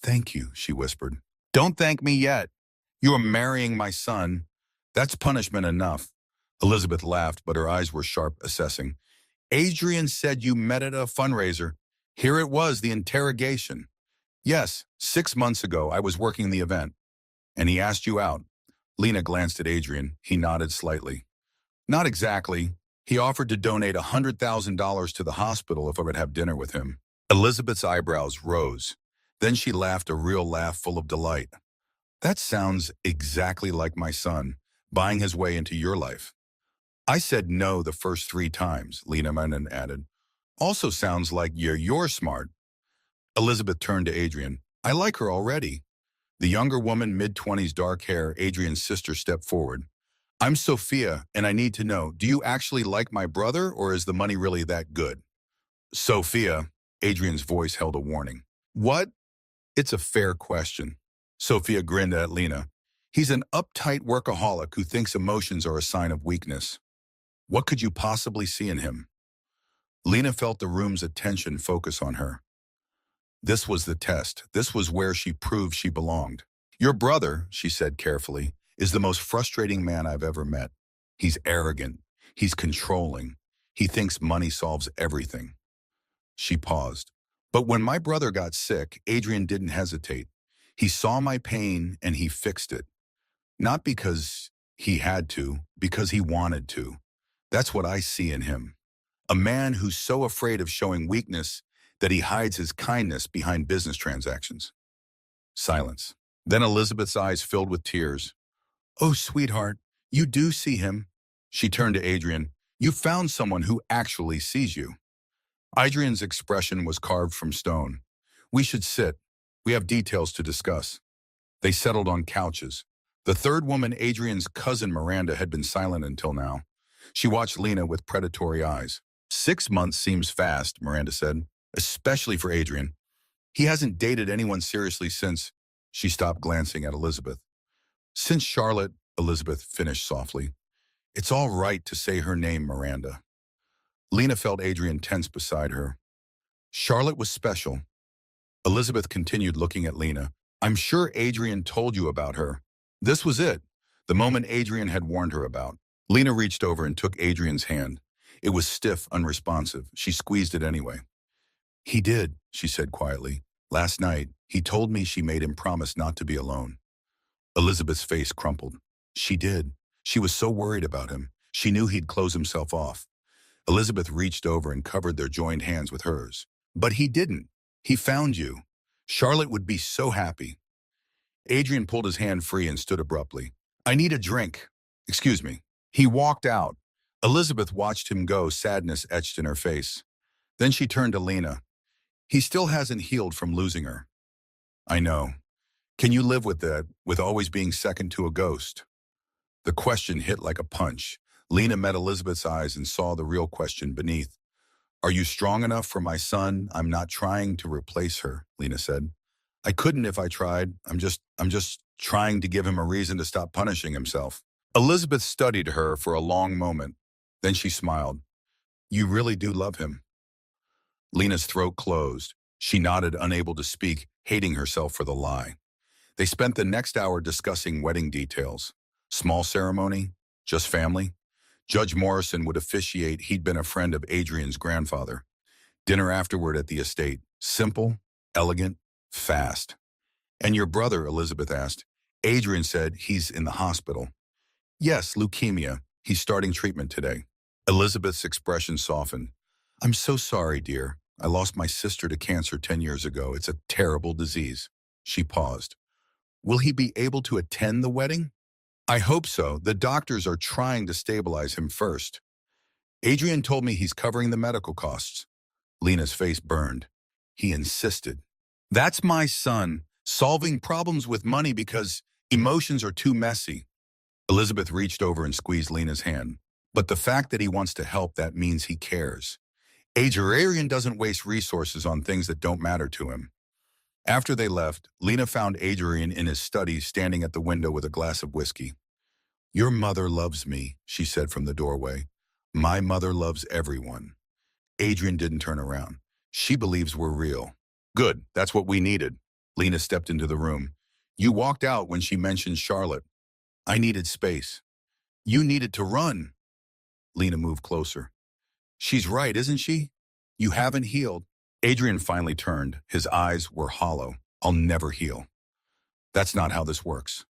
Thank you, she whispered. Don't thank me yet. You are marrying my son. That's punishment enough. Elizabeth laughed, but her eyes were sharp, assessing. Adrian said you met at a fundraiser. Here it was, the interrogation. Yes, 6 months ago, I was working the event. And he asked you out. Lena glanced at Adrian. He nodded slightly. Not exactly. He offered to donate $100,000 to the hospital if I would have dinner with him. Elizabeth's eyebrows rose. Then she laughed, a real laugh full of delight. That sounds exactly like my son, buying his way into your life. I said no the first 3 times, Lena Menon added. Also sounds like you're smart. Elizabeth turned to Adrian. I like her already. The younger woman, mid-20s, dark hair, Adrian's sister, stepped forward. I'm Sophia, and I need to know, do you actually like my brother, or is the money really that good? Sophia, Adrian's voice held a warning. What? It's a fair question. Sophia grinned at Lena. He's an uptight workaholic who thinks emotions are a sign of weakness. What could you possibly see in him? Lena felt the room's attention focus on her. This was the test. This was where she proved she belonged. Your brother, she said carefully, is the most frustrating man I've ever met. He's arrogant. He's controlling. He thinks money solves everything. She paused. But when my brother got sick, Adrian didn't hesitate. He saw my pain and he fixed it. Not because he had to, because he wanted to. That's what I see in him. A man who's so afraid of showing weakness that he hides his kindness behind business transactions. Silence. Then Elizabeth's eyes filled with tears. Oh, sweetheart, you do see him. She turned to Adrian. You found someone who actually sees you. Adrian's expression was carved from stone. We should sit. We have details to discuss. They settled on couches. The third woman, Adrian's cousin Miranda, had been silent until now. She watched Lena with predatory eyes. 6 months seems fast, Miranda said, especially for Adrian. He hasn't dated anyone seriously since. She stopped glancing at Elizabeth. Since Charlotte, Elizabeth finished softly. It's all right to say her name, Miranda. Lena felt Adrian tense beside her. Charlotte was special. Elizabeth continued looking at Lena. I'm sure Adrian told you about her. This was it, the moment Adrian had warned her about. Lena reached over and took Adrian's hand. It was stiff, unresponsive. She squeezed it anyway. He did, she said quietly. Last night, he told me she made him promise not to be alone. Elizabeth's face crumpled. She did. She was so worried about him. She knew he'd close himself off. Elizabeth reached over and covered their joined hands with hers. But he didn't. He found you. Charlotte would be so happy. Adrian pulled his hand free and stood abruptly. I need a drink. Excuse me. He walked out. Elizabeth watched him go, sadness etched in her face. Then she turned to Lena. He still hasn't healed from losing her. I know. Can you live with that, with always being second to a ghost? The question hit like a punch. Lena met Elizabeth's eyes and saw the real question beneath. Are you strong enough for my son? I'm not trying to replace her, Lena said. I couldn't if I tried. I'm just trying to give him a reason to stop punishing himself. Elizabeth studied her for a long moment. Then she smiled. You really do love him. Lena's throat closed. She nodded, unable to speak, hating herself for the lie. They spent the next hour discussing wedding details. Small ceremony, just family. Judge Morrison would officiate. He'd been a friend of Adrian's grandfather. Dinner afterward at the estate. Simple, elegant, fast. And your brother, Elizabeth asked. Adrian said he's in the hospital. Yes, leukemia. He's starting treatment today. Elizabeth's expression softened. I'm so sorry, dear. I lost my sister to cancer 10 years ago. It's a terrible disease. She paused. Will he be able to attend the wedding? I hope so. The doctors are trying to stabilize him first. Adrian told me he's covering the medical costs. Lena's face burned. He insisted. That's my son, solving problems with money because emotions are too messy. Elizabeth reached over and squeezed Lena's hand. But the fact that he wants to help, that means he cares. Adrian doesn't waste resources on things that don't matter to him. After they left, Lena found Adrian in his study standing at the window with a glass of whiskey. Your mother loves me, she said from the doorway. My mother loves everyone. Adrian didn't turn around. She believes we're real. Good, that's what we needed. Lena stepped into the room. You walked out when she mentioned Charlotte. I needed space. You needed to run. Lena moved closer. She's right, isn't she? You haven't healed. Adrian finally turned. His eyes were hollow. I'll never heal. That's not how this works.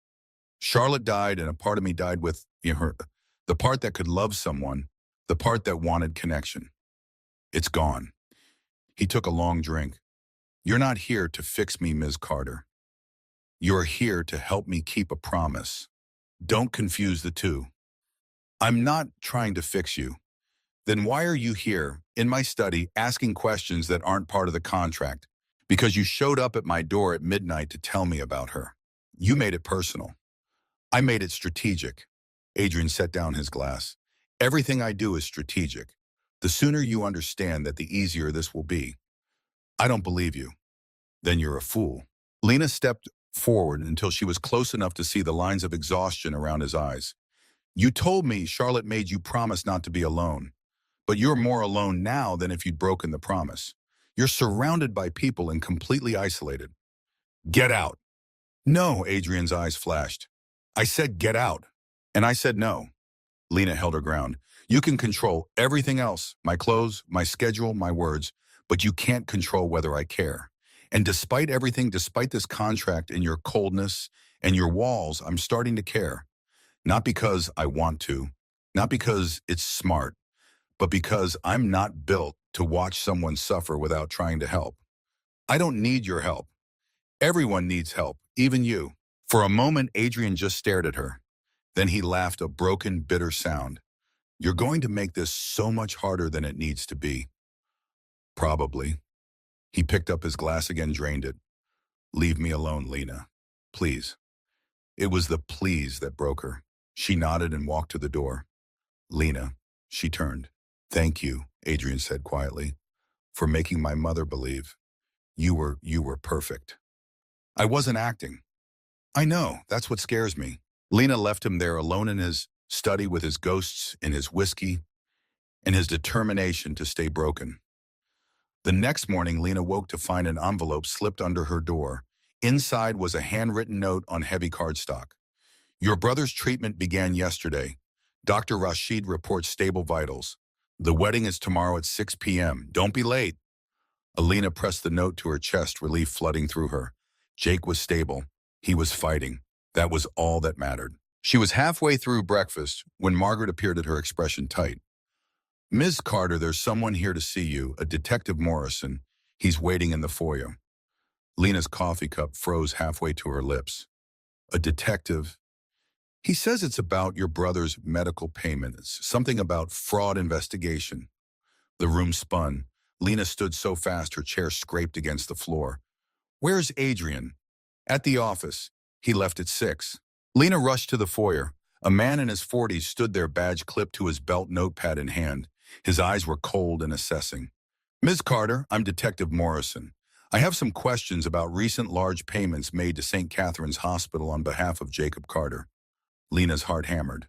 Charlotte died and a part of me died with her. The part that could love someone, the part that wanted connection. It's gone. He took a long drink. You're not here to fix me, Ms. Carter. You're here to help me keep a promise. Don't confuse the two. I'm not trying to fix you. Then why are you here, in my study, asking questions that aren't part of the contract? Because you showed up at my door at midnight to tell me about her. You made it personal. I made it strategic. Adrian set down his glass. Everything I do is strategic. The sooner you understand that, the easier this will be. I don't believe you. Then you're a fool. Lena stepped forward until she was close enough to see the lines of exhaustion around his eyes. You told me Charlotte made you promise not to be alone, but you're more alone now than if you'd broken the promise. You're surrounded by people and completely isolated. Get out. No, Adrian's eyes flashed. I said get out. And I said no. Lena held her ground. You can control everything else, my clothes, my schedule, my words, but you can't control whether I care. And despite everything, despite this contract and your coldness and your walls, I'm starting to care. Not because I want to, not because it's smart, but because I'm not built to watch someone suffer without trying to help. I don't need your help. Everyone needs help, even you. For a moment, Adrian just stared at her. Then he laughed a broken, bitter sound. You're going to make this so much harder than it needs to be. Probably. He picked up his glass again, drained it. Leave me alone, Lena. Please. It was the please that broke her. She nodded and walked to the door. Lena, she turned. Thank you, Adrian said quietly, for making my mother believe. You were perfect. I wasn't acting. I know, that's what scares me. Lena left him there alone in his study with his ghosts and his whiskey and his determination to stay broken. The next morning, Lena woke to find an envelope slipped under her door. Inside was a handwritten note on heavy cardstock. Your brother's treatment began yesterday. Dr. Rashid reports stable vitals. The wedding is tomorrow at 6 p.m. Don't be late. Alina pressed the note to her chest, relief flooding through her. Jake was stable. He was fighting. That was all that mattered. She was halfway through breakfast when Margaret appeared at her expression tight. Ms. Carter, there's someone here to see you, a Detective Morrison. He's waiting in the foyer. Lena's coffee cup froze halfway to her lips. A detective? He says it's about your brother's medical payments, something about fraud investigation. The room spun. Lena stood so fast her chair scraped against the floor. Where's Adrian? At the office. He left at 6. Lena rushed to the foyer. A man in his 40s stood there, badge clipped to his belt, notepad in hand. His eyes were cold and assessing. Ms. Carter, I'm Detective Morrison. I have some questions about recent large payments made to St. Catherine's Hospital on behalf of Jacob Carter. Lena's heart hammered.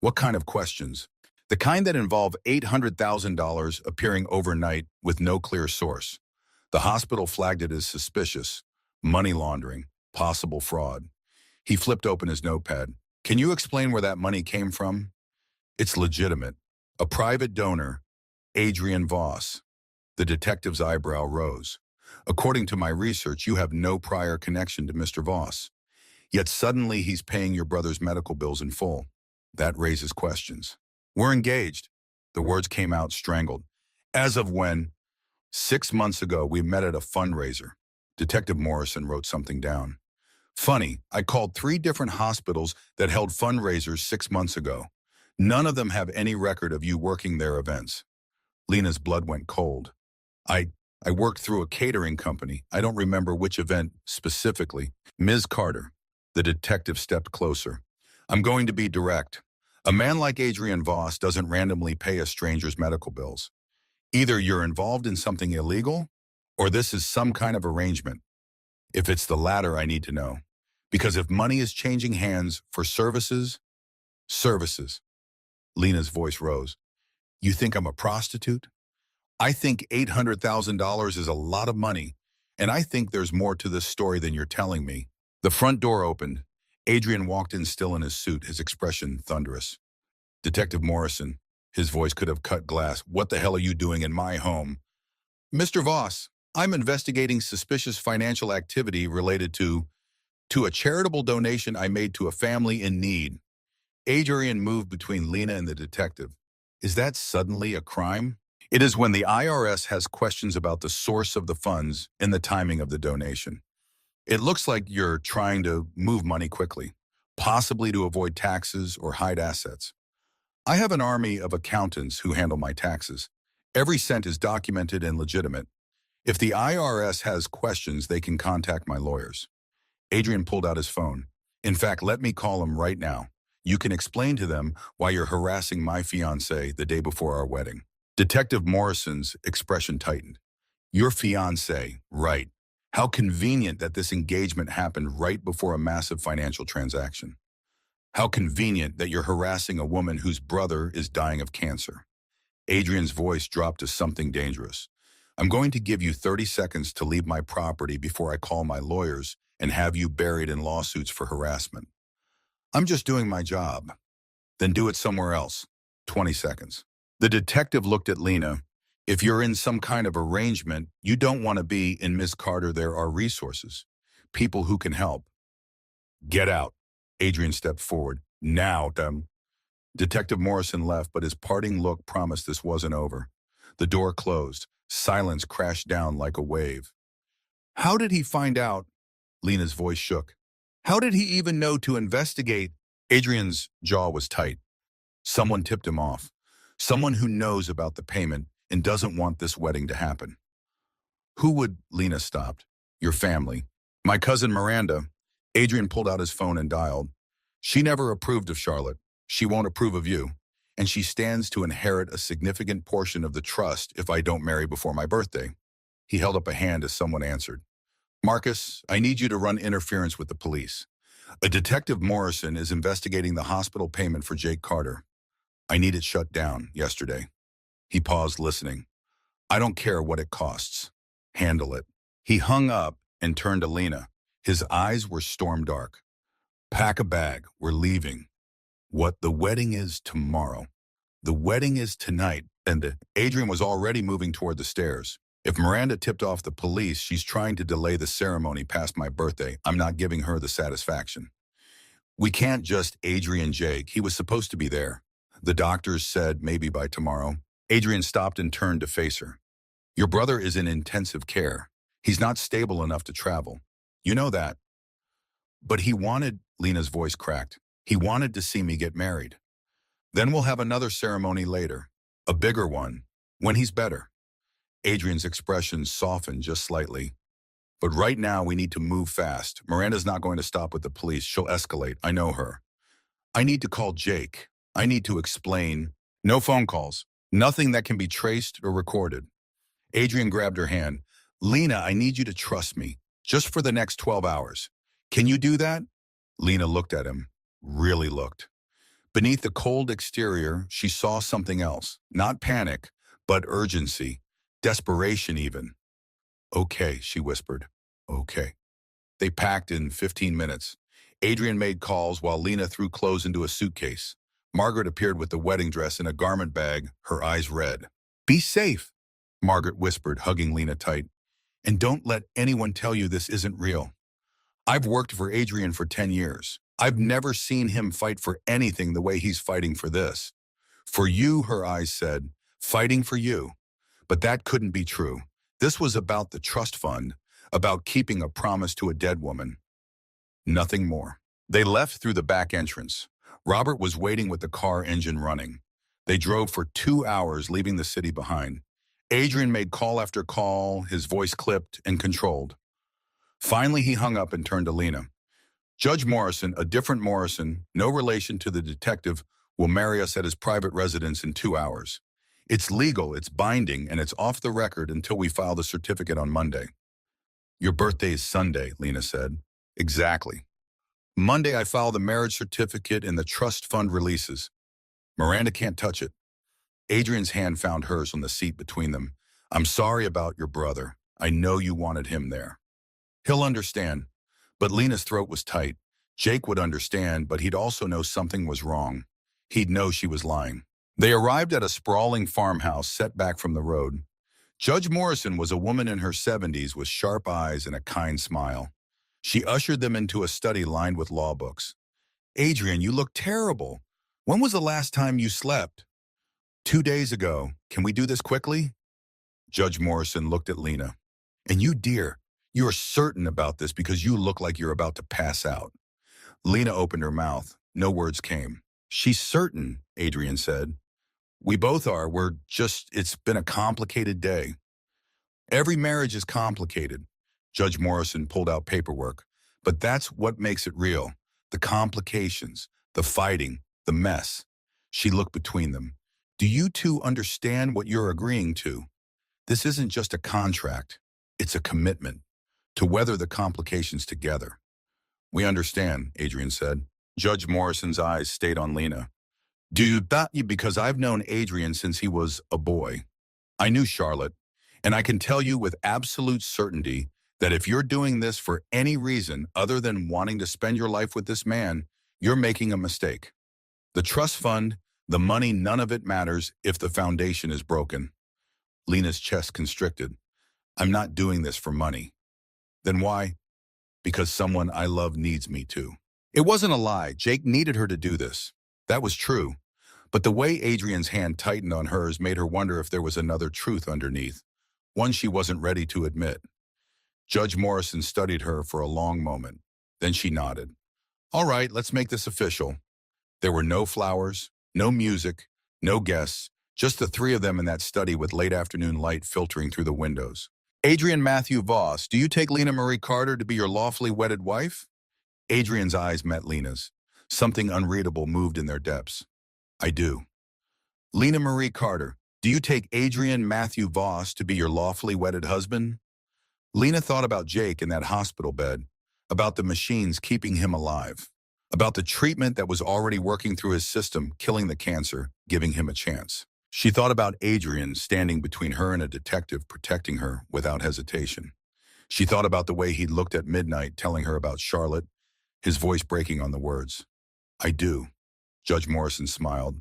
What kind of questions? The kind that involve $800,000 appearing overnight with no clear source. The hospital flagged it as suspicious. Money laundering. Possible fraud. He flipped open his notepad. Can you explain where that money came from? It's legitimate. A private donor, Adrian Voss. The detective's eyebrow rose. According to my research, you have no prior connection to Mr. Voss. Yet suddenly he's paying your brother's medical bills in full. That raises questions. We're engaged. The words came out strangled. As of when? 6 months ago, we met at a fundraiser. Detective Morrison wrote something down. Funny, I called 3 different hospitals that held fundraisers 6 months ago. None of them have any record of you working their events. Lena's blood went cold. I worked through a catering company. I don't remember which event specifically. Ms. Carter. The detective stepped closer. I'm going to be direct. A man like Adrian Voss doesn't randomly pay a stranger's medical bills. Either you're involved in something illegal, or this is some kind of arrangement. If it's the latter, I need to know. Because if money is changing hands for services. Lena's voice rose. You think I'm a prostitute? I think $800,000 is a lot of money, and I think there's more to this story than you're telling me. The front door opened. Adrian walked in still in his suit, his expression thunderous. Detective Morrison, his voice could have cut glass. What the hell are you doing in my home? Mr. Voss, I'm investigating suspicious financial activity related to a charitable donation I made to a family in need. Adrian moved between Lena and the detective. Is that suddenly a crime? It is when the IRS has questions about the source of the funds and the timing of the donation. It looks like you're trying to move money quickly, possibly to avoid taxes or hide assets. I have an army of accountants who handle my taxes. Every cent is documented and legitimate. If the IRS has questions, they can contact my lawyers. Adrian pulled out his phone. In fact, let me call him right now. You can explain to them why you're harassing my fiancée the day before our wedding. Detective Morrison's expression tightened. Your fiancée, right. How convenient that this engagement happened right before a massive financial transaction. How convenient that you're harassing a woman whose brother is dying of cancer. Adrian's voice dropped to something dangerous. I'm going to give you 30 seconds to leave my property before I call my lawyers and have you buried in lawsuits for harassment. I'm just doing my job. Then do it somewhere else. 20 seconds. The detective looked at Lena. If you're in some kind of arrangement, you don't want to be in Miss Carter. There are resources. People who can help. Get out. Adrian stepped forward. Now, them. Detective Morrison left, but his parting look promised this wasn't over. The door closed. Silence crashed down like a wave. How did he find out? Lena's voice shook. How did he even know to investigate? Adrian's jaw was tight. Someone tipped him off. Someone who knows about the payment and doesn't want this wedding to happen. Who would? Lena stopped. Your family. My cousin Miranda. Adrian pulled out his phone and dialed. She never approved of Charlotte. She won't approve of you. And she stands to inherit a significant portion of the trust if I don't marry before my birthday. He held up a hand as someone answered. Marcus, I need you to run interference with the police. A Detective Morrison is investigating the hospital payment for Jake Carter. I need it shut down yesterday. He paused, listening. I don't care what it costs. Handle it. He hung up and turned to Lena. His eyes were storm dark. Pack a bag. We're leaving. What? The wedding is tomorrow. The wedding is tonight. And Adrian was already moving toward the stairs. If Miranda tipped off the police, she's trying to delay the ceremony past my birthday. I'm not giving her the satisfaction. We can't just Adrian Jake. He was supposed to be there. The doctors said maybe by tomorrow. Adrian stopped and turned to face her. Your brother is in intensive care. He's not stable enough to travel. You know that. But he wanted, Lena's voice cracked. He wanted to see me get married. Then we'll have another ceremony later. A bigger one. When he's better. Adrian's expression softened just slightly. But right now we need to move fast. Miranda's not going to stop with the police. She'll escalate. I know her. I need to call Jake. I need to explain. No phone calls. Nothing that can be traced or recorded. Adrian grabbed her hand. Lena, I need you to trust me. Just for the next 12 hours. Can you do that? Lena looked at him. Really looked. Beneath the cold exterior, she saw something else. Not panic, but urgency. Desperation even. Okay, she whispered. Okay. They packed in 15 minutes. Adrian made calls while Lena threw clothes into a suitcase. Margaret appeared with the wedding dress in a garment bag, her eyes red. Be safe, Margaret whispered, hugging Lena tight. And don't let anyone tell you this isn't real. I've worked for Adrian for 10 years. I've never seen him fight for anything the way he's fighting for this. For you, her eyes said, fighting for you. But that couldn't be true. This was about the trust fund, about keeping a promise to a dead woman. Nothing more. They left through the back entrance. Robert was waiting with the car engine running. They drove for 2 hours, leaving the city behind. Adrian made call after call, his voice clipped and controlled. Finally, he hung up and turned to Lena. Judge Morrison, a different Morrison, no relation to the detective, will marry us at his private residence in 2 hours. It's legal, it's binding, and it's off the record until we file the certificate on Monday. Your birthday is Sunday, Lena said. Exactly. Monday I file the marriage certificate and the trust fund releases. Miranda can't touch it. Adrian's hand found hers on the seat between them. I'm sorry about your brother. I know you wanted him there. He'll understand. But Lena's throat was tight. Jake would understand, but he'd also know something was wrong. He'd know she was lying. They arrived at a sprawling farmhouse set back from the road. Judge Morrison was a woman in her 70s with sharp eyes and a kind smile. She ushered them into a study lined with law books. Adrian, you look terrible. When was the last time you slept? 2 days ago. Can we do this quickly? Judge Morrison looked at Lena. And you, dear, you are certain about this because you look like you're about to pass out. Lena opened her mouth. No words came. She's certain, Adrian said. We both are. It's been a complicated day. Every marriage is complicated. Judge Morrison pulled out paperwork. But that's what makes it real. The complications, the fighting, the mess. She looked between them. Do you two understand what you're agreeing to? This isn't just a contract. It's a commitment. to weather the complications together. We understand, Adrian said. Judge Morrison's eyes stayed on Lena. Do you doubt you because I've known Adrian since he was a boy. I knew Charlotte, and I can tell you with absolute certainty that if you're doing this for any reason other than wanting to spend your life with this man, you're making a mistake. The trust fund, the money, none of it matters if the foundation is broken. Lena's chest constricted. I'm not doing this for money. Then why? Because someone I love needs me to. It wasn't a lie. Jake needed her to do this. That was true. But the way Adrian's hand tightened on hers made her wonder if there was another truth underneath, one she wasn't ready to admit. Judge Morrison studied her for a long moment. Then she nodded. All right, let's make this official. There were no flowers, no music, no guests, just the three of them in that study with late afternoon light filtering through the windows. Adrian Matthew Voss, do you take Lena Marie Carter to be your lawfully wedded wife? Adrian's eyes met Lena's. Something unreadable moved in their depths. I do. Lena Marie Carter, do you take Adrian Matthew Voss to be your lawfully wedded husband? Lena thought about Jake in that hospital bed, about the machines keeping him alive, about the treatment that was already working through his system, killing the cancer, giving him a chance. She thought about Adrian standing between her and a detective protecting her without hesitation. She thought about the way he looked at midnight telling her about Charlotte, his voice breaking on the words. I do. Judge Morrison smiled.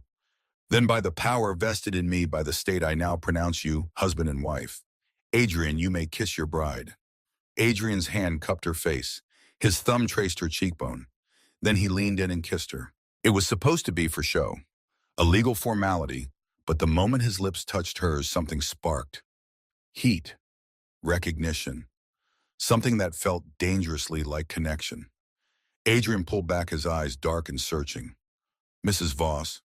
Then by the power vested in me by the state I now pronounce you husband and wife. Adrian, you may kiss your bride. Adrian's hand cupped her face. His thumb traced her cheekbone. Then he leaned in and kissed her. It was supposed to be for show, a legal formality, but the moment his lips touched hers, something sparked. Heat, recognition, something that felt dangerously like connection. Adrian pulled back his eyes, dark and searching. Mrs. Voss.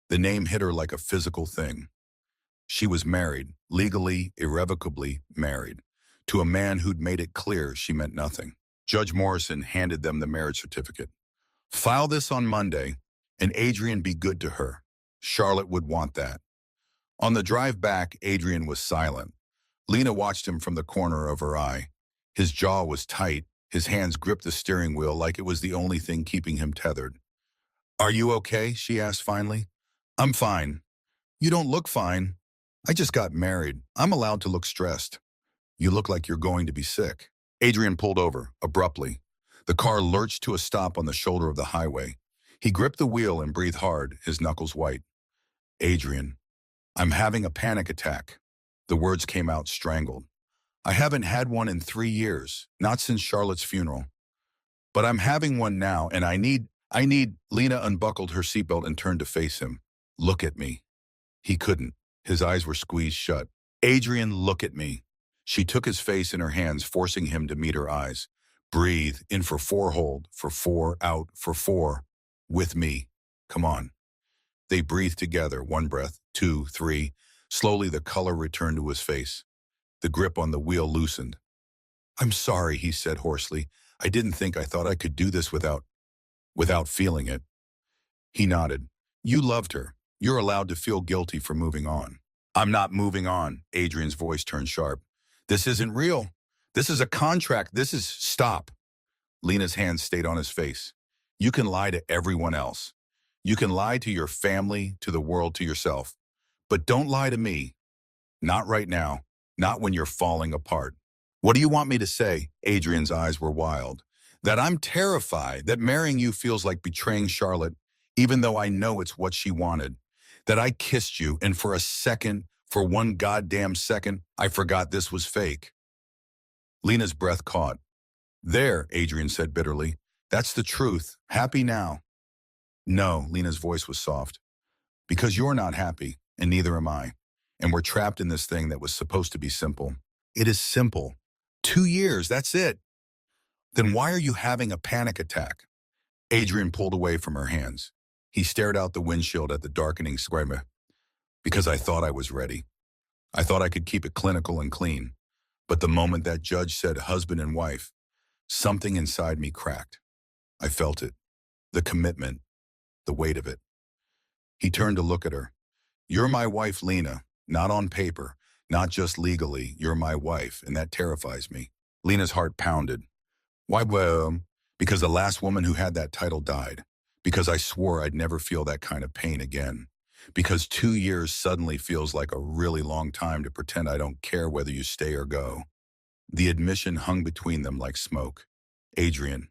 The name hit her like a physical thing. She was married, legally, irrevocably married, to a man who'd made it clear she meant nothing. Judge Morrison handed them the marriage certificate. File this on Monday, and Adrian be good to her. Charlotte would want that. On the drive back, Adrian was silent. Lena watched him from the corner of her eye. His jaw was tight. His hands gripped the steering wheel like it was the only thing keeping him tethered. Are you okay? She asked finally. I'm fine. You don't look fine. I just got married. I'm allowed to look stressed. You look like you're going to be sick. Adrian pulled over, abruptly. The car lurched to a stop on the shoulder of the highway. He gripped the wheel and breathed hard, his knuckles white. Adrian, I'm having a panic attack. The words came out strangled. I haven't had one in 3 years, not since Charlotte's funeral. But I'm having one now, and I need... Lena unbuckled her seatbelt and turned to face him. Look at me. He couldn't. His eyes were squeezed shut. Adrian, look at me. She took his face in her hands, forcing him to meet her eyes. Breathe, in for 4, hold, for 4, out, for 4. With me. Come on. They breathed together, 1 breath, 2, 3. Slowly the color returned to his face. The grip on the wheel loosened. I'm sorry, he said hoarsely. I thought I could do this without feeling it. He nodded. You loved her. You're allowed to feel guilty for moving on. I'm not moving on. Adrian's voice turned sharp. This isn't real. This is a contract. Stop. Lena's hand stayed on his face. You can lie to everyone else. You can lie to your family, to the world, to yourself. But don't lie to me. Not right now. Not when you're falling apart. What do you want me to say? Adrian's eyes were wild. That I'm terrified that marrying you feels like betraying Charlotte, even though I know it's what she wanted. That I kissed you, and for a second, for 1 goddamn second, I forgot this was fake. Lena's breath caught. There, Adrian said bitterly. That's the truth. Happy now? No, Lena's voice was soft. Because you're not happy, and neither am I. And we're trapped in this thing that was supposed to be simple. It is simple. 2 years, that's it. Then why are you having a panic attack? Adrian pulled away from her hands. He stared out the windshield at the darkening square. Because I thought I was ready. I thought I could keep it clinical and clean. But the moment that judge said husband and wife, something inside me cracked. I felt it. The commitment. The weight of it. He turned to look at her. You're my wife, Lena. Not on paper. Not just legally. You're my wife, and that terrifies me. Lena's heart pounded. Why, well, because the last woman who had that title died. Because I swore I'd never feel that kind of pain again. Because 2 years suddenly feels like a really long time to pretend I don't care whether you stay or go. The admission hung between them like smoke. Adrian.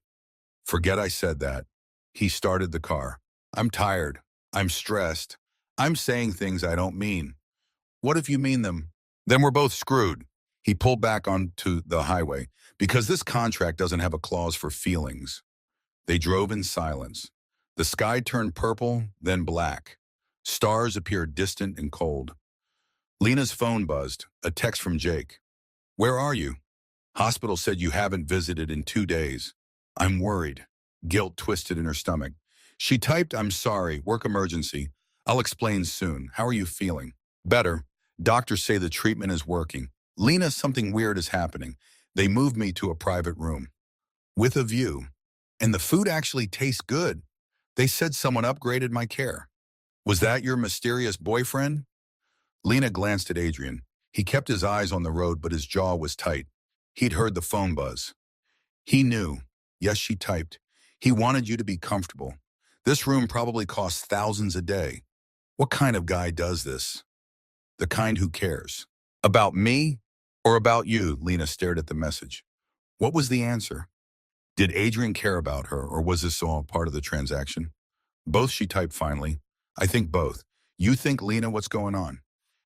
Forget I said that. He started the car. I'm tired. I'm stressed. I'm saying things I don't mean. What if you mean them? Then we're both screwed. He pulled back onto the highway. Because this contract doesn't have a clause for feelings. They drove in silence. The sky turned purple, then black. Stars appeared distant and cold. Lena's phone buzzed, a text from Jake. Where are you? Hospital said you haven't visited in 2 days. I'm worried. Guilt twisted in her stomach. She typed, I'm sorry, work emergency. I'll explain soon. How are you feeling? Better. Doctors say the treatment is working. Lena, something weird is happening. They moved me to a private room. With a view. And the food actually tastes good. They said someone upgraded my care. Was that your mysterious boyfriend? Lena glanced at Adrian. He kept his eyes on the road, but his jaw was tight. He'd heard the phone buzz. He knew. Yes, she typed. He wanted you to be comfortable. This room probably costs thousands a day. What kind of guy does this? The kind who cares. About me or about you? Lena stared at the message. What was the answer? Did Adrian care about her, or was this all part of the transaction? Both, she typed finally. I think both. You think, Lena, what's going on?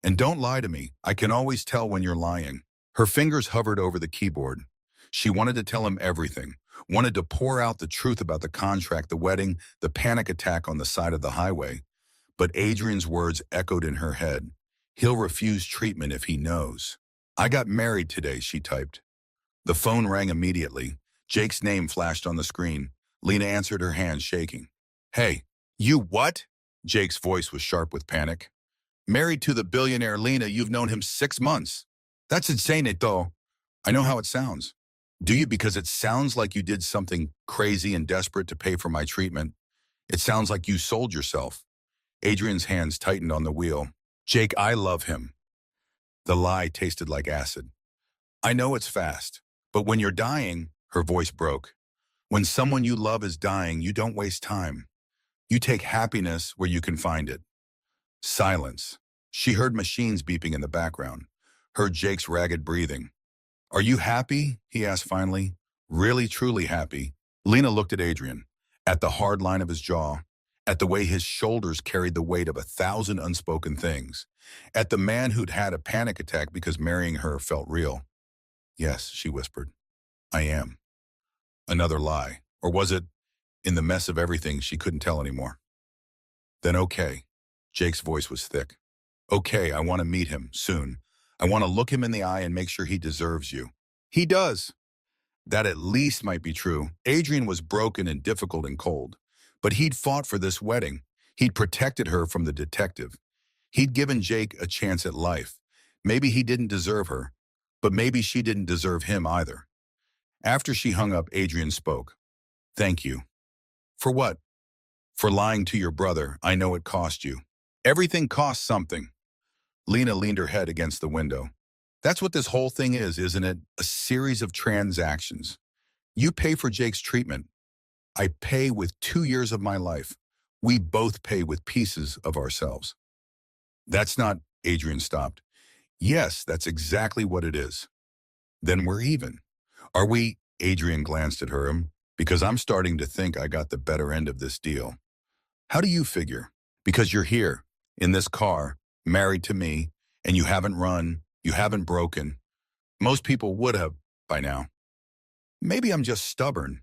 And don't lie to me. I can always tell when you're lying. Her fingers hovered over the keyboard. She wanted to tell him everything, wanted to pour out the truth about the contract, the wedding, the panic attack on the side of the highway. But Adrian's words echoed in her head. He'll refuse treatment if he knows. I got married today, she typed. The phone rang immediately. Jake's name flashed on the screen. Lena answered, her hands shaking. Hey, you what? Jake's voice was sharp with panic. Married to the billionaire Lena, you've known him 6 months. That's insane, though. I know how it sounds. Do you? Because it sounds like you did something crazy and desperate to pay for my treatment. It sounds like you sold yourself. Adrian's hands tightened on the wheel. Jake, I love him. The lie tasted like acid. I know it's fast, but when you're dying, her voice broke. When someone you love is dying, you don't waste time. You take happiness where you can find it. Silence. She heard machines beeping in the background, heard Jake's ragged breathing. Are you happy? He asked finally. Really, truly happy. Lena looked at Adrian, at the hard line of his jaw, at the way his shoulders carried the weight of 1,000 unspoken things, at the man who'd had a panic attack because marrying her felt real. Yes, she whispered. I am. Another lie. Or was it, in the mess of everything, she couldn't tell anymore? Then okay. Jake's voice was thick. Okay, I want to meet him, soon. I want to look him in the eye and make sure he deserves you. He does. That at least might be true. Adrian was broken and difficult and cold. But he'd fought for this wedding. He'd protected her from the detective. He'd given Jake a chance at life. Maybe he didn't deserve her, but maybe she didn't deserve him either. After she hung up, Adrian spoke. Thank you. For what? For lying to your brother. I know it cost you. Everything costs something. Lena leaned her head against the window. That's what this whole thing is, isn't it? A series of transactions. You pay for Jake's treatment. I pay with 2 years of my life. We both pay with pieces of ourselves. That's not, Adrian stopped. Yes, that's exactly what it is. Then we're even. Are we? Adrian glanced at her, because I'm starting to think I got the better end of this deal. How do you figure? Because you're here, in this car, married to me, and you haven't run, you haven't broken. Most people would have by now. Maybe I'm just stubborn.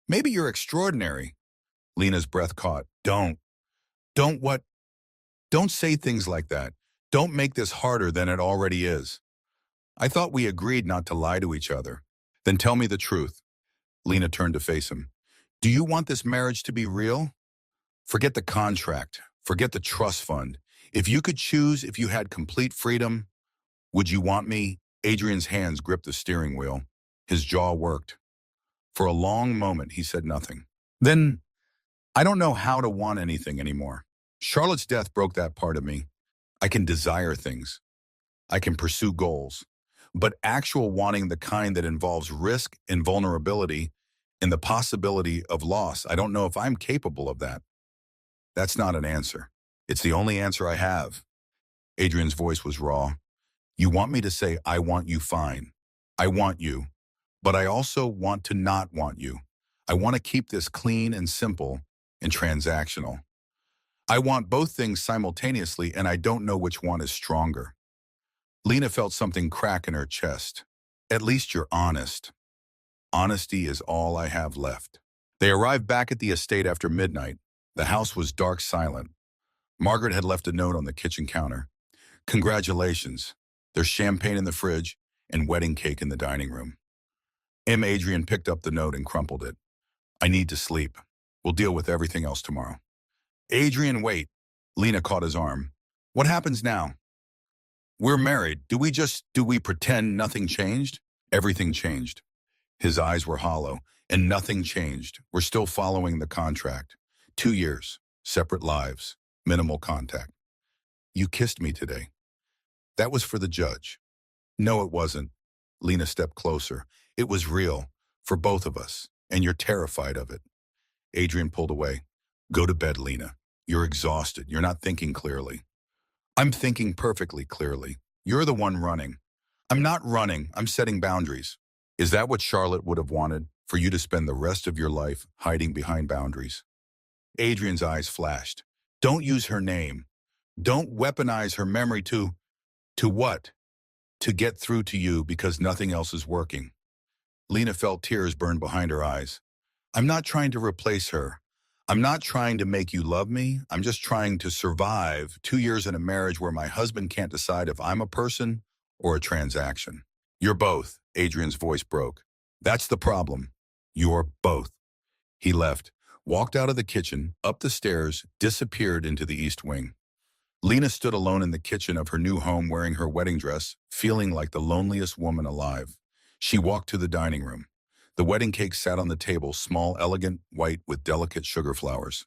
Maybe you're extraordinary. Lena's breath caught. Don't what? Don't say things like that. Don't make this harder than it already is. I thought we agreed not to lie to each other. Then tell me the truth. Lena turned to face him. Do you want this marriage to be real? Forget the contract. Forget the trust fund. If you could choose, if you had complete freedom, would you want me? Adrian's hands gripped the steering wheel. His jaw worked. For a long moment, he said nothing. Then, I don't know how to want anything anymore. Charlotte's death broke that part of me. I can desire things. I can pursue goals. but actual wanting, the kind that involves risk and vulnerability and the possibility of loss. I don't know if I'm capable of that. That's not an answer. It's the only answer I have. Adrian's voice was raw. You want me to say, I want you, fine. I want you, but I also want to not want you. I want to keep this clean and simple and transactional. I want both things simultaneously, and I don't know which one is stronger. Lena felt something crack in her chest. At least you're honest. Honesty is all I have left. They arrived back at the estate after midnight. The house was dark silent. Margaret had left a note on the kitchen counter. Congratulations. There's champagne in the fridge and wedding cake in the dining room. Adrian picked up the note and crumpled it. I need to sleep. We'll deal with everything else tomorrow. Adrian, wait. Lena caught his arm. What happens now? We're married. Do we pretend nothing changed? Everything changed. His eyes were hollow, and nothing changed. We're still following the contract. 2 years, separate lives, minimal contact. You kissed me today. That was for the judge. No, it wasn't. Lena stepped closer. It was real, for both of us, and you're terrified of it. Adrian pulled away. Go to bed, Lena. You're exhausted. You're not thinking clearly. I'm thinking perfectly clearly. You're the one running. I'm not running. I'm setting boundaries. Is that what Charlotte would have wanted? For you to spend the rest of your life hiding behind boundaries? Adrian's eyes flashed. Don't use her name. Don't weaponize her memory to what? To get through to you because nothing else is working. Lena felt tears burn behind her eyes. I'm not trying to replace her. I'm not trying to make you love me. I'm just trying to survive 2 years in a marriage where my husband can't decide if I'm a person or a transaction. You're both. Adrian's voice broke. That's the problem. You're both. He left, walked out of the kitchen, up the stairs, disappeared into the east wing. Lena stood alone in the kitchen of her new home wearing her wedding dress, feeling like the loneliest woman alive. She walked to the dining room. The wedding cake sat on the table, small, elegant, white, with delicate sugar flowers.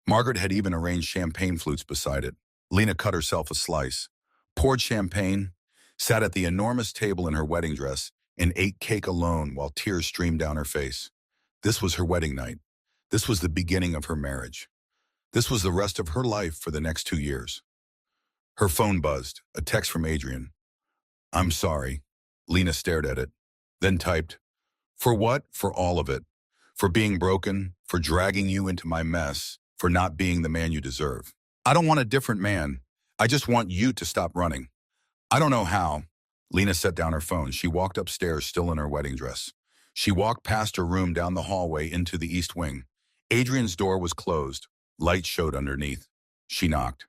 Margaret had even arranged champagne flutes beside it. Lena cut herself a slice, poured champagne, sat at the enormous table in her wedding dress, and ate cake alone while tears streamed down her face. This was her wedding night. This was the beginning of her marriage. This was the rest of her life for the next 2 years. Her phone buzzed, a text from Adrian. I'm sorry. Lena stared at it, then typed, for what? For all of it. For being broken, for dragging you into my mess, for not being the man you deserve. I don't want a different man. I just want you to stop running. I don't know how. Lena set down her phone. She walked upstairs, still in her wedding dress. She walked past her room down the hallway into the east wing. Adrian's door was closed. Light showed underneath. She knocked.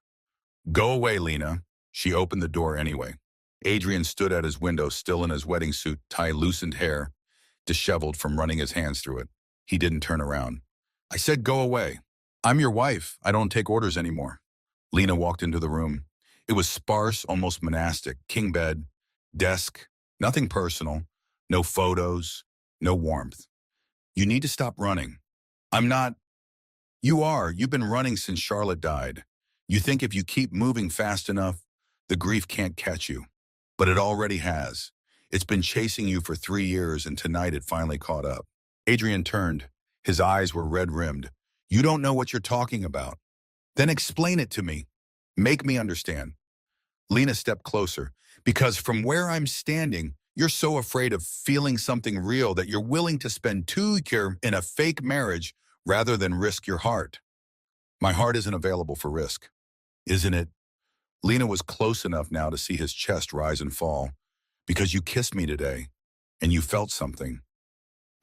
Go away, Lena. She opened the door anyway. Adrian stood at his window, still in his wedding suit, tie loosened hair, disheveled from running his hands through it. He didn't turn around. I said go away. I'm your wife. I don't take orders anymore. Lena walked into the room. It was sparse, almost monastic. King bed, desk, nothing personal, no photos, no warmth. You need to stop running. I'm not. You are. You've been running since Charlotte died. You think if you keep moving fast enough, the grief can't catch you. But it already has. It's been chasing you for 3 years, and tonight it finally caught up. Adrian turned. His eyes were red-rimmed. You don't know what you're talking about. Then explain it to me. Make me understand. Lena stepped closer. Because from where I'm standing, you're so afraid of feeling something real that you're willing to spend 2 years in a fake marriage rather than risk your heart. My heart isn't available for risk. Isn't it? Lena was close enough now to see his chest rise and fall. Because you kissed me today, and you felt something.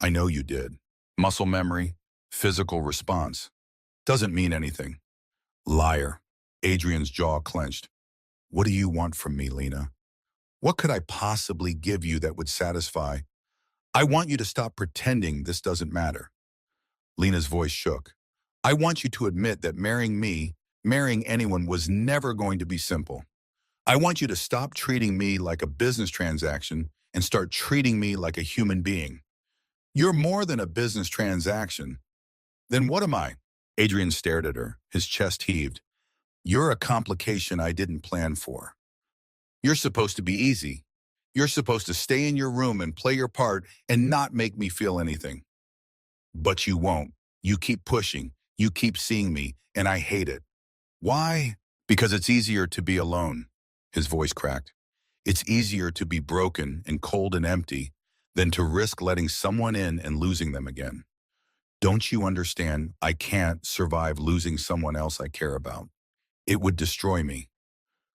I know you did. Muscle memory, physical response. Doesn't mean anything. Liar. Adrian's jaw clenched. What do you want from me, Lena? What could I possibly give you that would satisfy? I want you to stop pretending this doesn't matter. Lena's voice shook. I want you to admit that marrying me, marrying anyone, was never going to be simple. I want you to stop treating me like a business transaction and start treating me like a human being. You're more than a business transaction. Then what am I? Adrian stared at her, his chest heaved. You're a complication I didn't plan for. You're supposed to be easy. You're supposed to stay in your room and play your part and not make me feel anything. But you won't. You keep pushing. You keep seeing me, and I hate it. Why? Because it's easier to be alone. His voice cracked. It's easier to be broken and cold and empty than to risk letting someone in and losing them again. Don't you understand? I can't survive losing someone else I care about. It would destroy me.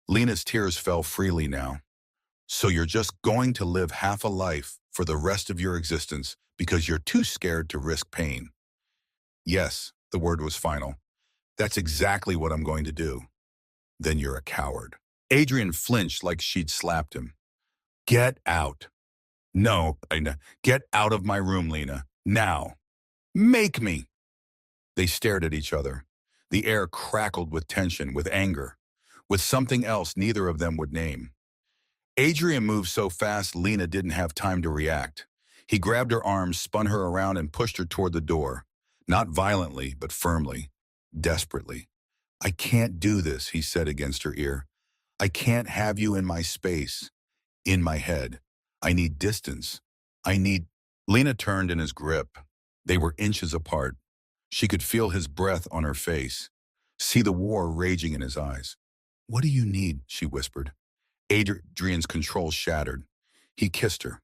Lena's tears fell freely now. So you're just going to live half a life for the rest of your existence because you're too scared to risk pain. Yes, the word was final. That's exactly what I'm going to do. Then you're a coward. Adrian flinched like she'd slapped him. Get out. No, Lena. Get out of my room, Lena. Now. Make me. They stared at each other. The air crackled with tension, with anger, with something else neither of them would name. Adrian moved so fast Lena didn't have time to react. He grabbed her arms, spun her around, and pushed her toward the door. Not violently, but firmly, desperately. I can't do this, he said against her ear. I can't have you in my space, in my head. I need distance. I need... Lena turned in his grip. They were inches apart. She could feel his breath on her face, see the war raging in his eyes. What do you need? She whispered. Adrian's control shattered. He kissed her.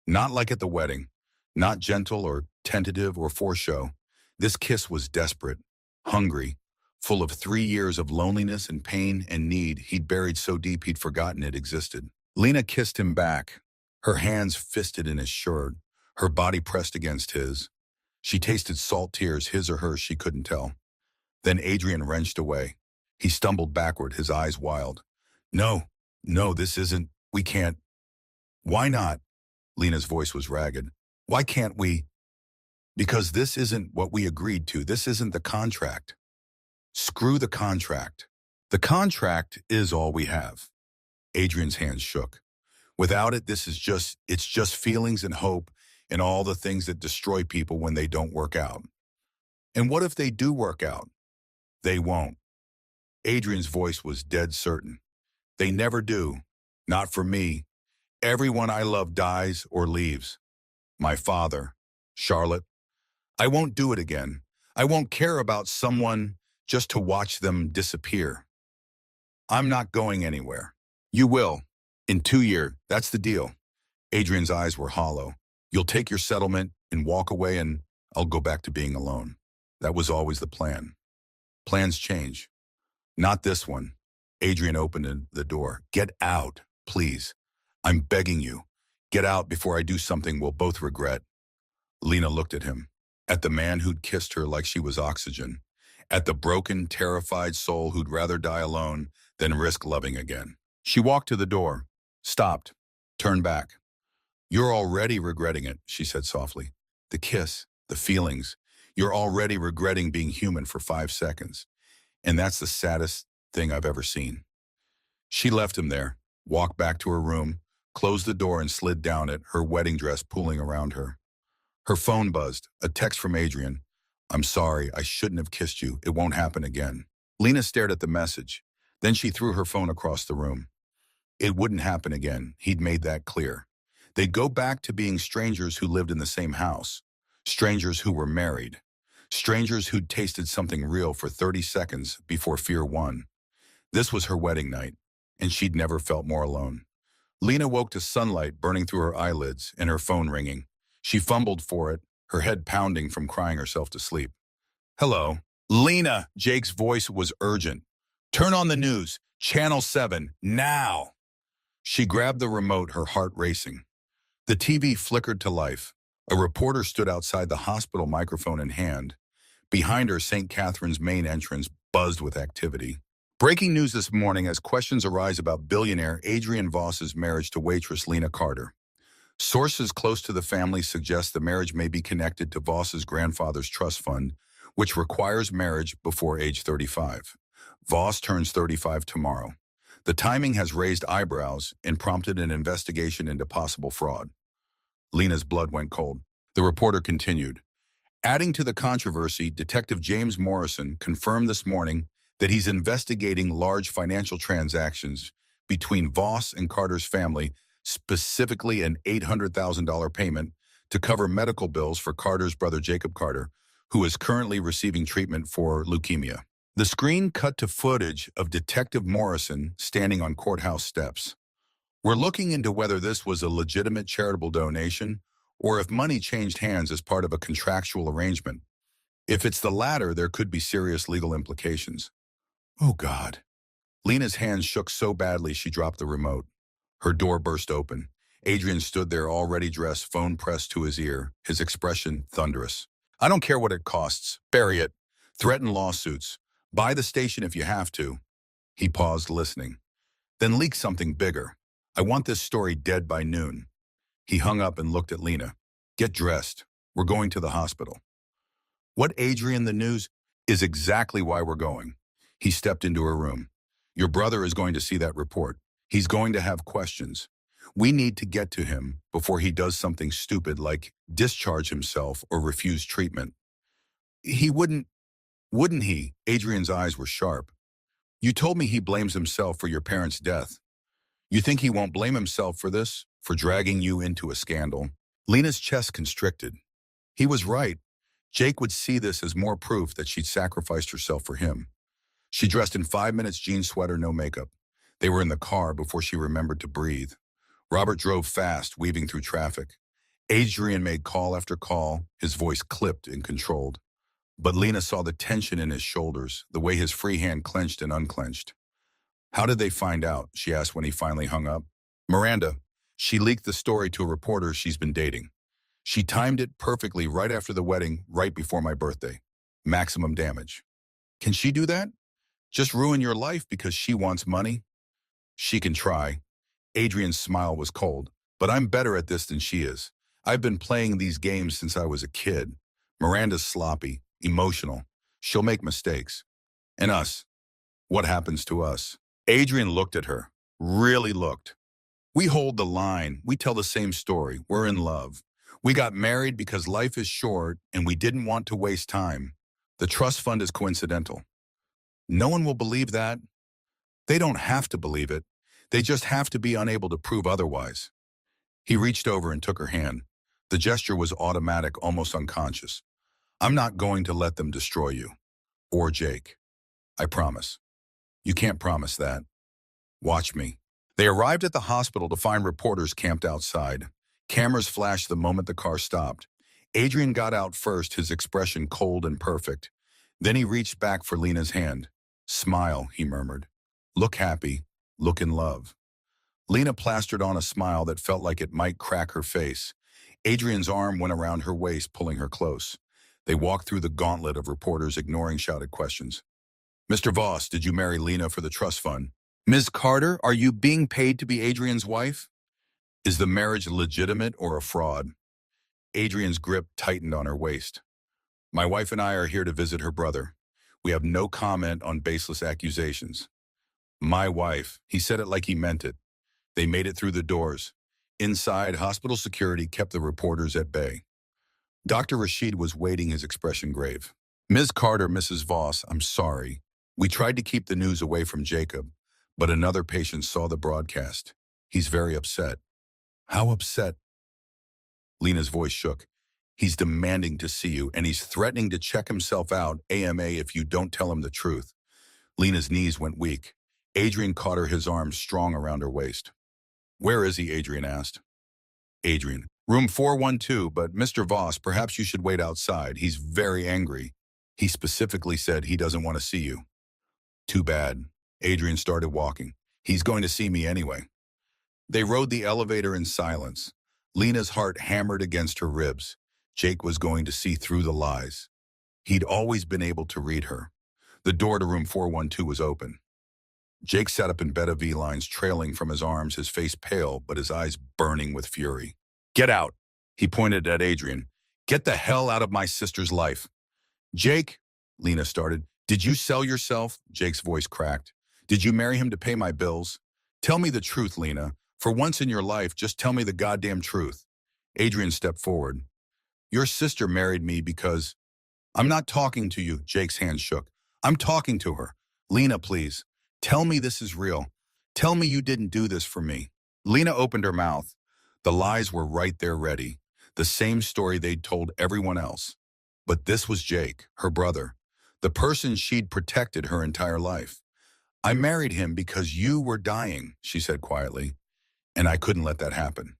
Not like at the wedding. Not gentle or tentative or for show. This kiss was desperate, hungry, full of 3 years of loneliness and pain and need he'd buried so deep he'd forgotten it existed. Lena kissed him back, her hands fisted in his shirt, her body pressed against his. She tasted salt tears, his or hers, she couldn't tell. Then Adrian wrenched away. He stumbled backward, his eyes wild. No, this isn't, we can't. Why not? Lena's voice was ragged. Why can't we? Because this isn't what we agreed to. This isn't the contract. Screw the contract. The contract is all we have. Adrian's hands shook. Without it, it's just feelings and hope and all the things that destroy people when they don't work out. And what if they do work out? They won't. Adrian's voice was dead certain. They never do. Not for me. Everyone I love dies or leaves. My father, Charlotte. I won't do it again. I won't care about someone just to watch them disappear. I'm not going anywhere. You will. In 2 years, that's the deal. Adrian's eyes were hollow. You'll take your settlement and walk away and I'll go back to being alone. That was always the plan. Plans change. Not this one. Adrian opened the door. Get out, please. I'm begging you. Get out before I do something we'll both regret. Lena looked at him, at the man who'd kissed her like she was oxygen, at the broken, terrified soul who'd rather die alone than risk loving again. She walked to the door, stopped, turned back. You're already regretting it, she said softly. The kiss, the feelings. You're already regretting being human for 5 seconds. And that's the saddest thing I've ever seen. She left him there, walked back to her room, closed the door and slid down it, her wedding dress pooling around her. Her phone buzzed, a text from Adrian. I'm sorry, I shouldn't have kissed you. It won't happen again. Lena stared at the message. Then she threw her phone across the room. It wouldn't happen again. He'd made that clear. They'd go back to being strangers who lived in the same house, strangers who were married, strangers who'd tasted something real for 30 seconds before fear won. This was her wedding night, and she'd never felt more alone. Lena woke to sunlight burning through her eyelids and her phone ringing. She fumbled for it, her head pounding from crying herself to sleep. Hello. Lena, Jake's voice was urgent. Turn on the news, Channel 7, now. She grabbed the remote, her heart racing. The TV flickered to life. A reporter stood outside the hospital, microphone in hand. Behind her, St. Catherine's main entrance buzzed with activity. Breaking news this morning as questions arise about billionaire Adrian Voss's marriage to waitress Lena Carter. Sources close to the family suggest the marriage may be connected to Voss's grandfather's trust fund, which requires marriage before age 35. Voss turns 35 tomorrow. The timing has raised eyebrows and prompted an investigation into possible fraud. Lena's blood went cold. The reporter continued. Adding to the controversy, Detective James Morrison confirmed this morning that he's investigating large financial transactions between Voss and Carter's family specifically an $800,000 payment to cover medical bills for Carter's brother Jacob Carter, who is currently receiving treatment for leukemia. The screen cut to footage of Detective Morrison standing on courthouse steps. We're looking into whether this was a legitimate charitable donation or if money changed hands as part of a contractual arrangement. If it's the latter, there could be serious legal implications. Oh, God. Lena's hands shook so badly she dropped the remote. Her door burst open. Adrian stood there already dressed, phone pressed to his ear, his expression thunderous. I don't care what it costs. Bury it. Threaten lawsuits. Buy the station if you have to. He paused, listening. Then leak something bigger. I want this story dead by noon. He hung up and looked at Lena. Get dressed. We're going to the hospital. What, Adrian, the news is exactly why we're going. He stepped into her room. Your brother is going to see that report. He's going to have questions. We need to get to him before he does something stupid like discharge himself or refuse treatment. He wouldn't he? Adrian's eyes were sharp. You told me he blames himself for your parents' death. You think he won't blame himself for this, for dragging you into a scandal? Lena's chest constricted. He was right. Jake would see this as more proof that she'd sacrificed herself for him. She dressed in 5 minutes, jean sweater, no makeup. They were in the car before she remembered to breathe. Robert drove fast, weaving through traffic. Adrian made call after call, his voice clipped and controlled. But Lena saw the tension in his shoulders, the way his free hand clenched and unclenched. How did they find out? She asked when he finally hung up. Miranda. She leaked the story to a reporter she's been dating. She timed it perfectly right after the wedding, right before my birthday. Maximum damage. Can she do that? Just ruin your life because she wants money? She can try. Adrian's smile was cold. But I'm better at this than she is. I've been playing these games since I was a kid. Miranda's sloppy, emotional. She'll make mistakes. And us? What happens to us? Adrian looked at her. Really looked. We hold the line. We tell the same story. We're in love. We got married because life is short and we didn't want to waste time. The trust fund is coincidental. No one will believe that. They don't have to believe it. They just have to be unable to prove otherwise. He reached over and took her hand. The gesture was automatic, almost unconscious. I'm not going to let them destroy you. Or Jake. I promise. You can't promise that. Watch me. They arrived at the hospital to find reporters camped outside. Cameras flashed the moment the car stopped. Adrian got out first, his expression cold and perfect. Then he reached back for Lena's hand. Smile, he murmured. Look happy. Look in love. Lena plastered on a smile that felt like it might crack her face. Adrian's arm went around her waist, pulling her close. They walked through the gauntlet of reporters ignoring shouted questions. Mr. Voss, did you marry Lena for the trust fund? Ms. Carter, are you being paid to be Adrian's wife? Is the marriage legitimate or a fraud? Adrian's grip tightened on her waist. My wife and I are here to visit her brother. We have no comment on baseless accusations. My wife, he said it like he meant it. They made it through the doors. Inside, hospital security kept the reporters at bay. Dr. Rashid was waiting, his expression grave. Ms. Carter, Mrs. Voss, I'm sorry. We tried to keep the news away from Jacob, but another patient saw the broadcast. He's very upset. How upset? Lena's voice shook. He's demanding to see you, and he's threatening to check himself out, AMA, if you don't tell him the truth. Lena's knees went weak. Adrian caught her, his arms strong around her waist. Where is he? Adrian asked. Adrian. Room 412, but Mr. Voss, perhaps you should wait outside. He's very angry. He specifically said he doesn't want to see you. Too bad. Adrian started walking. He's going to see me anyway. They rode the elevator in silence. Lena's heart hammered against her ribs. Jake was going to see through the lies. He'd always been able to read her. The door to room 412 was open. Jake sat up in bed, of V-lines trailing from his arms, his face pale, but his eyes burning with fury. Get out, he pointed at Adrian. Get the hell out of my sister's life. Jake, Lena started. Did you sell yourself? Jake's voice cracked. Did you marry him to pay my bills? Tell me the truth, Lena. For once in your life, just tell me the goddamn truth. Adrian stepped forward. Your sister married me because... I'm not talking to you, Jake's hand shook. I'm talking to her. Lena, please. Tell me this is real. Tell me you didn't do this for me. Lena opened her mouth. The lies were right there ready. The same story they'd told everyone else. But this was Jake, her brother, the person she'd protected her entire life. I married him because you were dying, she said quietly, and I couldn't let that happen.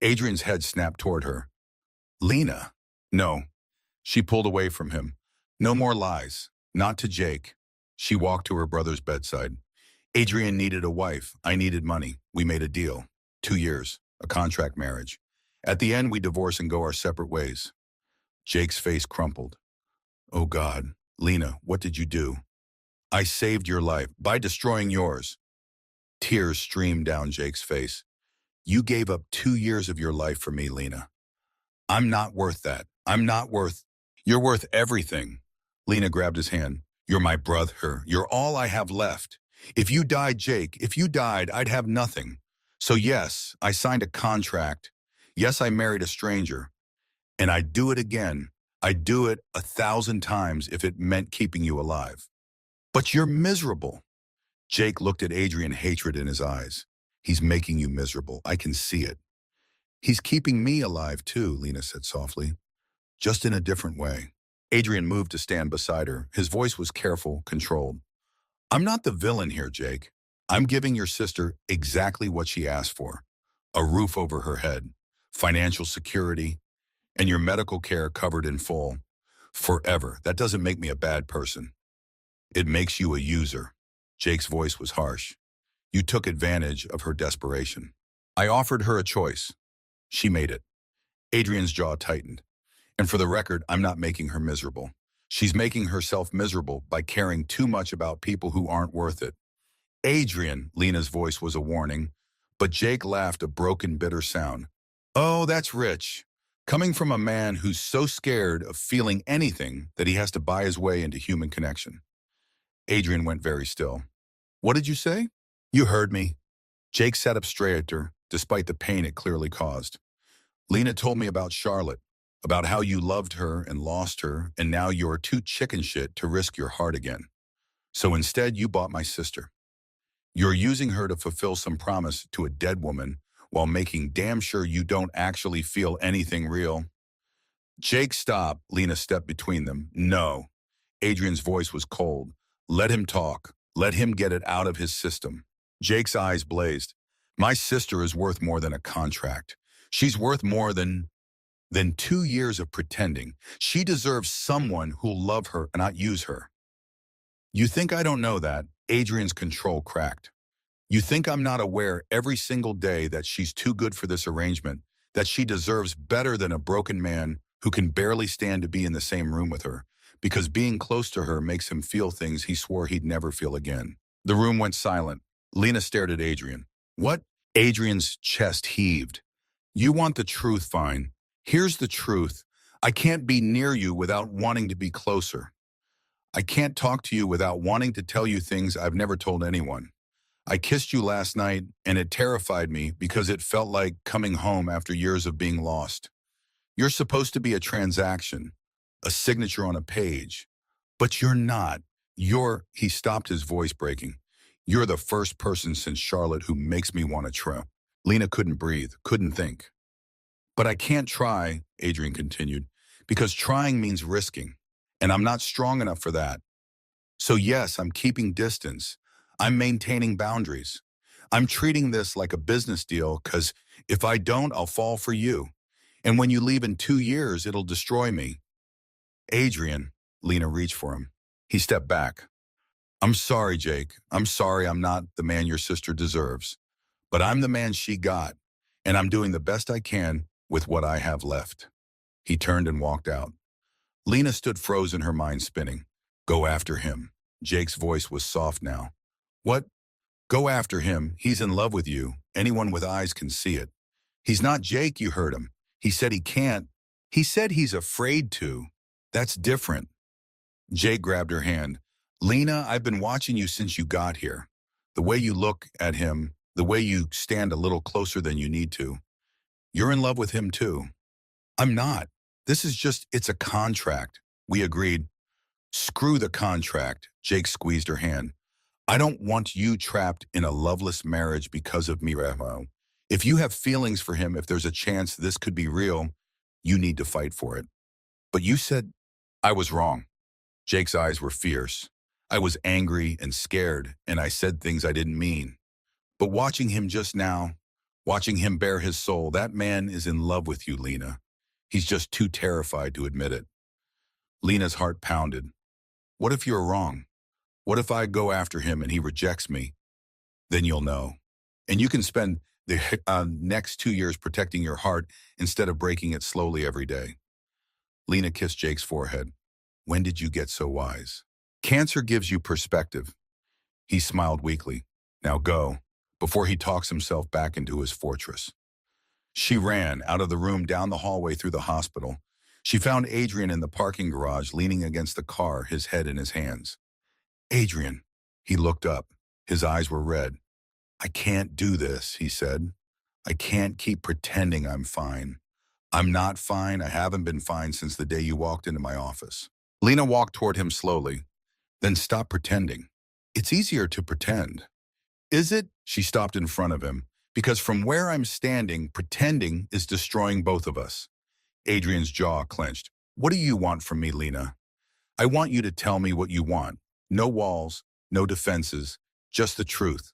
Adrian's head snapped toward her. Lena. No. She pulled away from him. No more lies. Not to Jake. She walked to her brother's bedside. Adrian needed a wife. I needed money. We made a deal. 2 years. A contract marriage. At the end, we divorce and go our separate ways. Jake's face crumpled. Oh God. Lena, what did you do? I saved your life by destroying yours. Tears streamed down Jake's face. You gave up 2 years of your life for me, Lena. I'm not worth that. I'm not worth. You're worth everything. Lena grabbed his hand. You're my brother. You're all I have left. If you died, Jake, if you died, I'd have nothing. So yes, I signed a contract. Yes, I married a stranger. And I'd do it again. I'd do it 1,000 times if it meant keeping you alive. But you're miserable. Jake looked at Adrian, hatred in his eyes. He's making you miserable. I can see it. He's keeping me alive too, Lena said softly, just in a different way. Adrian moved to stand beside her. His voice was careful, controlled. I'm not the villain here, Jake. I'm giving your sister exactly what she asked for. A roof over her head, financial security, and your medical care covered in full. Forever. That doesn't make me a bad person. It makes you a user. Jake's voice was harsh. You took advantage of her desperation. I offered her a choice. She made it. Adrian's jaw tightened. And for the record, I'm not making her miserable. She's making herself miserable by caring too much about people who aren't worth it. Adrian, Lena's voice was a warning, but Jake laughed a broken, bitter sound. Oh, that's rich. Coming from a man who's so scared of feeling anything that he has to buy his way into human connection. Adrian went very still. What did you say? You heard me. Jake sat up straighter, despite the pain it clearly caused. Lena told me about Charlotte, about how you loved her and lost her, and now you're too chicken shit to risk your heart again. So instead, you bought my sister. You're using her to fulfill some promise to a dead woman while making damn sure you don't actually feel anything real. Jake, stop. Lena stepped between them. No. Adrian's voice was cold. Let him talk. Let him get it out of his system. Jake's eyes blazed. My sister is worth more than a contract. She's worth more than 2 years of pretending. She deserves someone who'll love her and not use her. You think I don't know that? Adrian's control cracked. You think I'm not aware every single day that she's too good for this arrangement, that she deserves better than a broken man who can barely stand to be in the same room with her, because being close to her makes him feel things he swore he'd never feel again. The room went silent. Lena stared at Adrian. What? Adrian's chest heaved. You want the truth, fine. Here's the truth. I can't be near you without wanting to be closer. I can't talk to you without wanting to tell you things I've never told anyone. I kissed you last night, and it terrified me because it felt like coming home after years of being lost. You're supposed to be a transaction, a signature on a page. But you're not. He stopped, his voice breaking. You're the first person since Charlotte who makes me want to trip. Lena couldn't breathe, couldn't think. But I can't try, Adrian continued, because trying means risking, and I'm not strong enough for that. So yes, I'm keeping distance. I'm maintaining boundaries. I'm treating this like a business deal because if I don't, I'll fall for you. And when you leave in 2 years, it'll destroy me. Adrian, Lena reached for him. He stepped back. I'm sorry, Jake. I'm sorry I'm not the man your sister deserves. But I'm the man she got, and I'm doing the best I can with what I have left. He turned and walked out. Lena stood frozen, her mind spinning. Go after him. Jake's voice was soft now. What? Go after him. He's in love with you. Anyone with eyes can see it. He's not Jake, you heard him. He said he can't. He said he's afraid to. That's different. Jake grabbed her hand. Lena, I've been watching you since you got here. The way you look at him, the way you stand a little closer than you need to. You're in love with him too. I'm not. It's a contract. We agreed. Screw the contract. Jake squeezed her hand. I don't want you trapped in a loveless marriage because of me, Ramo. If you have feelings for him, if there's a chance this could be real, you need to fight for it. But you said I was wrong. Jake's eyes were fierce. I was angry and scared, and I said things I didn't mean. But watching him just now, watching him bare his soul, that man is in love with you, Lena. He's just too terrified to admit it. Lena's heart pounded. What if you're wrong? What if I go after him and he rejects me? Then you'll know. And you can spend the next 2 years protecting your heart instead of breaking it slowly every day. Lena kissed Jake's forehead. When did you get so wise? Cancer gives you perspective. He smiled weakly. Now go, before he talks himself back into his fortress. She ran out of the room, down the hallway, through the hospital. She found Adrian in the parking garage, leaning against the car, his head in his hands. Adrian. He looked up. His eyes were red. I can't do this, he said. I can't keep pretending I'm fine. I'm not fine. I haven't been fine since the day you walked into my office. Lena walked toward him slowly. Then stop pretending. It's easier to pretend. Is it? She stopped in front of him. Because from where I'm standing, pretending is destroying both of us. Adrian's jaw clenched. What do you want from me, Lena? I want you to tell me what you want. No walls, no defenses, just the truth.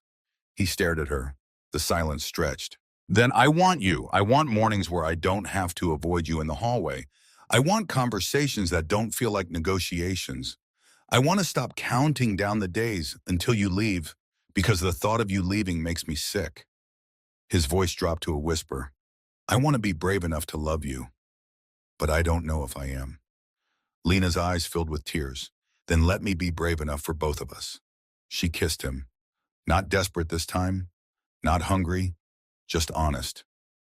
He stared at her. The silence stretched. Then I want you. I want mornings where I don't have to avoid you in the hallway. I want conversations that don't feel like negotiations. I want to stop counting down the days until you leave, because the thought of you leaving makes me sick. His voice dropped to a whisper. I want to be brave enough to love you, but I don't know if I am. Lena's eyes filled with tears. Then let me be brave enough for both of us. She kissed him. Not desperate this time, not hungry, just honest,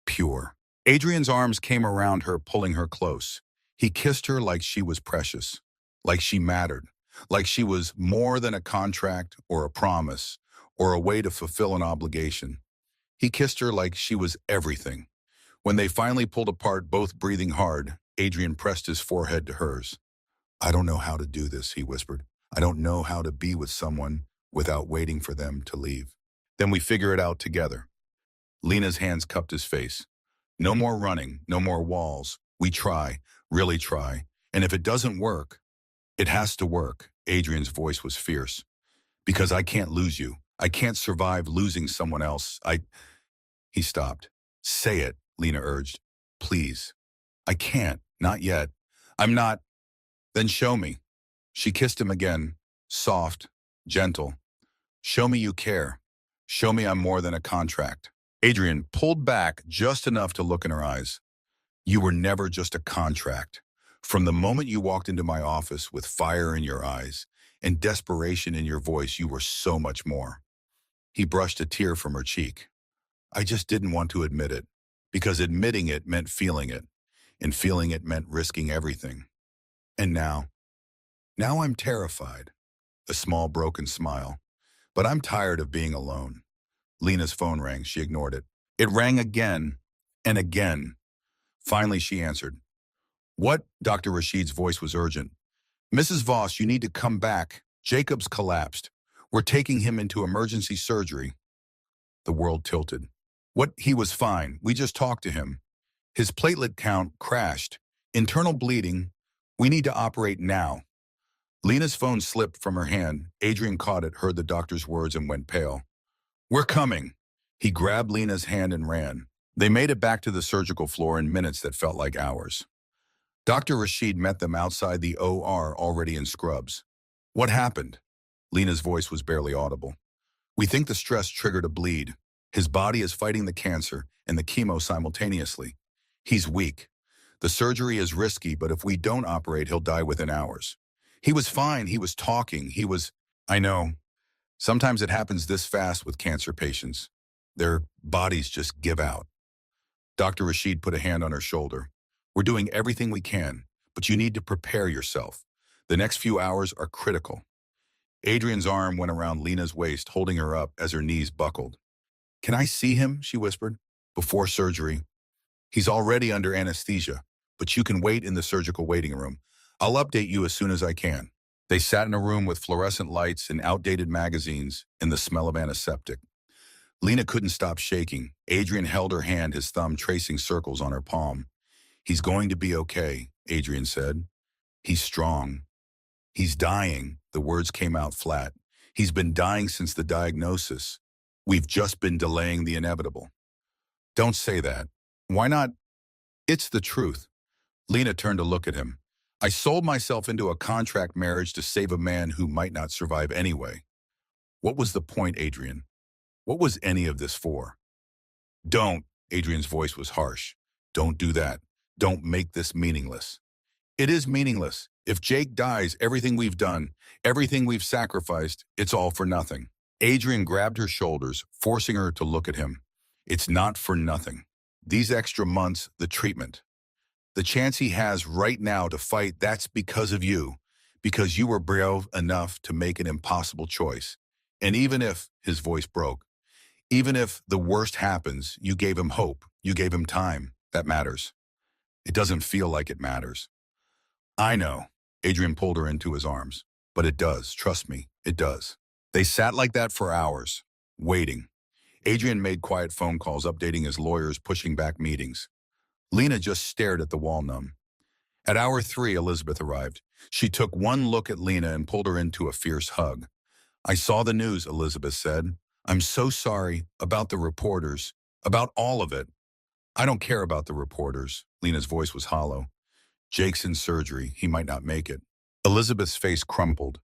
pure. Adrian's arms came around her, pulling her close. He kissed her like she was precious, like she mattered, like she was more than a contract or a promise or a way to fulfill an obligation. He kissed her like she was everything. When they finally pulled apart, both breathing hard, Adrian pressed his forehead to hers. I don't know how to do this, he whispered. I don't know how to be with someone without waiting for them to leave. Then we figure it out together. Lena's hands cupped his face. No more running, no more walls. We try, really try. And if it doesn't work, it has to work. Adrian's voice was fierce. Because I can't lose you. I can't survive losing someone else. He stopped. Say it, Lena urged. Please. I can't. Not yet. I'm not. Then show me. She kissed him again, soft, gentle. Show me you care. Show me I'm more than a contract. Adrian pulled back just enough to look in her eyes. You were never just a contract. From the moment you walked into my office with fire in your eyes and desperation in your voice, you were so much more. He brushed a tear from her cheek. I just didn't want to admit it, because admitting it meant feeling it, and feeling it meant risking everything. And now I'm terrified. A small broken smile. But I'm tired of being alone. Lena's phone rang. She ignored it. It rang again and again. Finally, she answered. What? Dr. Rashid's voice was urgent. Mrs. Voss, you need to come back. Jacob's collapsed. We're taking him into emergency surgery. The world tilted. What? He was fine. We just talked to him. His platelet count crashed. Internal bleeding. We need to operate now. Lena's phone slipped from her hand. Adrian caught it, heard the doctor's words, and went pale. We're coming. He grabbed Lena's hand and ran. They made it back to the surgical floor in minutes that felt like hours. Dr. Rashid met them outside the OR, already in scrubs. What happened? Lena's voice was barely audible. We think the stress triggered a bleed. His body is fighting the cancer and the chemo simultaneously. He's weak. The surgery is risky, but if we don't operate, he'll die within hours. He was fine. He was talking. I know. Sometimes it happens this fast with cancer patients. Their bodies just give out. Dr. Rashid put a hand on her shoulder. We're doing everything we can, but you need to prepare yourself. The next few hours are critical. Adrian's arm went around Lena's waist, holding her up as her knees buckled. Can I see him? She whispered. Before surgery. He's already under anesthesia, but you can wait in the surgical waiting room. I'll update you as soon as I can. They sat in a room with fluorescent lights and outdated magazines and the smell of antiseptic. Lena couldn't stop shaking. Adrian held her hand, his thumb tracing circles on her palm. He's going to be okay, Adrian said. He's strong. He's dying. The words came out flat. He's been dying since the diagnosis. We've just been delaying the inevitable. Don't say that. Why not? It's the truth. Lena turned to look at him. I sold myself into a contract marriage to save a man who might not survive anyway. What was the point, Adrian? What was any of this for? Don't. Adrian's voice was harsh. Don't do that. Don't make this meaningless. It is meaningless. If Jake dies, everything we've done, everything we've sacrificed, it's all for nothing. Adrian grabbed her shoulders, forcing her to look at him. It's not for nothing. These extra months, the treatment, the chance he has right now to fight, that's because of you, because you were brave enough to make an impossible choice. And even if, his voice broke, even if the worst happens, you gave him hope, you gave him time. That matters. It doesn't feel like it matters. I know. Adrian pulled her into his arms. But it does. Trust me, it does. They sat like that for hours, waiting. Adrian made quiet phone calls, updating his lawyers, pushing back meetings. Lena just stared at the wall, numb. At hour 3, Elizabeth arrived. She took one look at Lena and pulled her into a fierce hug. I saw the news, Elizabeth said. I'm so sorry about the reporters, about all of it. I don't care about the reporters. Lena's voice was hollow. Jake's in surgery. He might not make it. Elizabeth's face crumpled.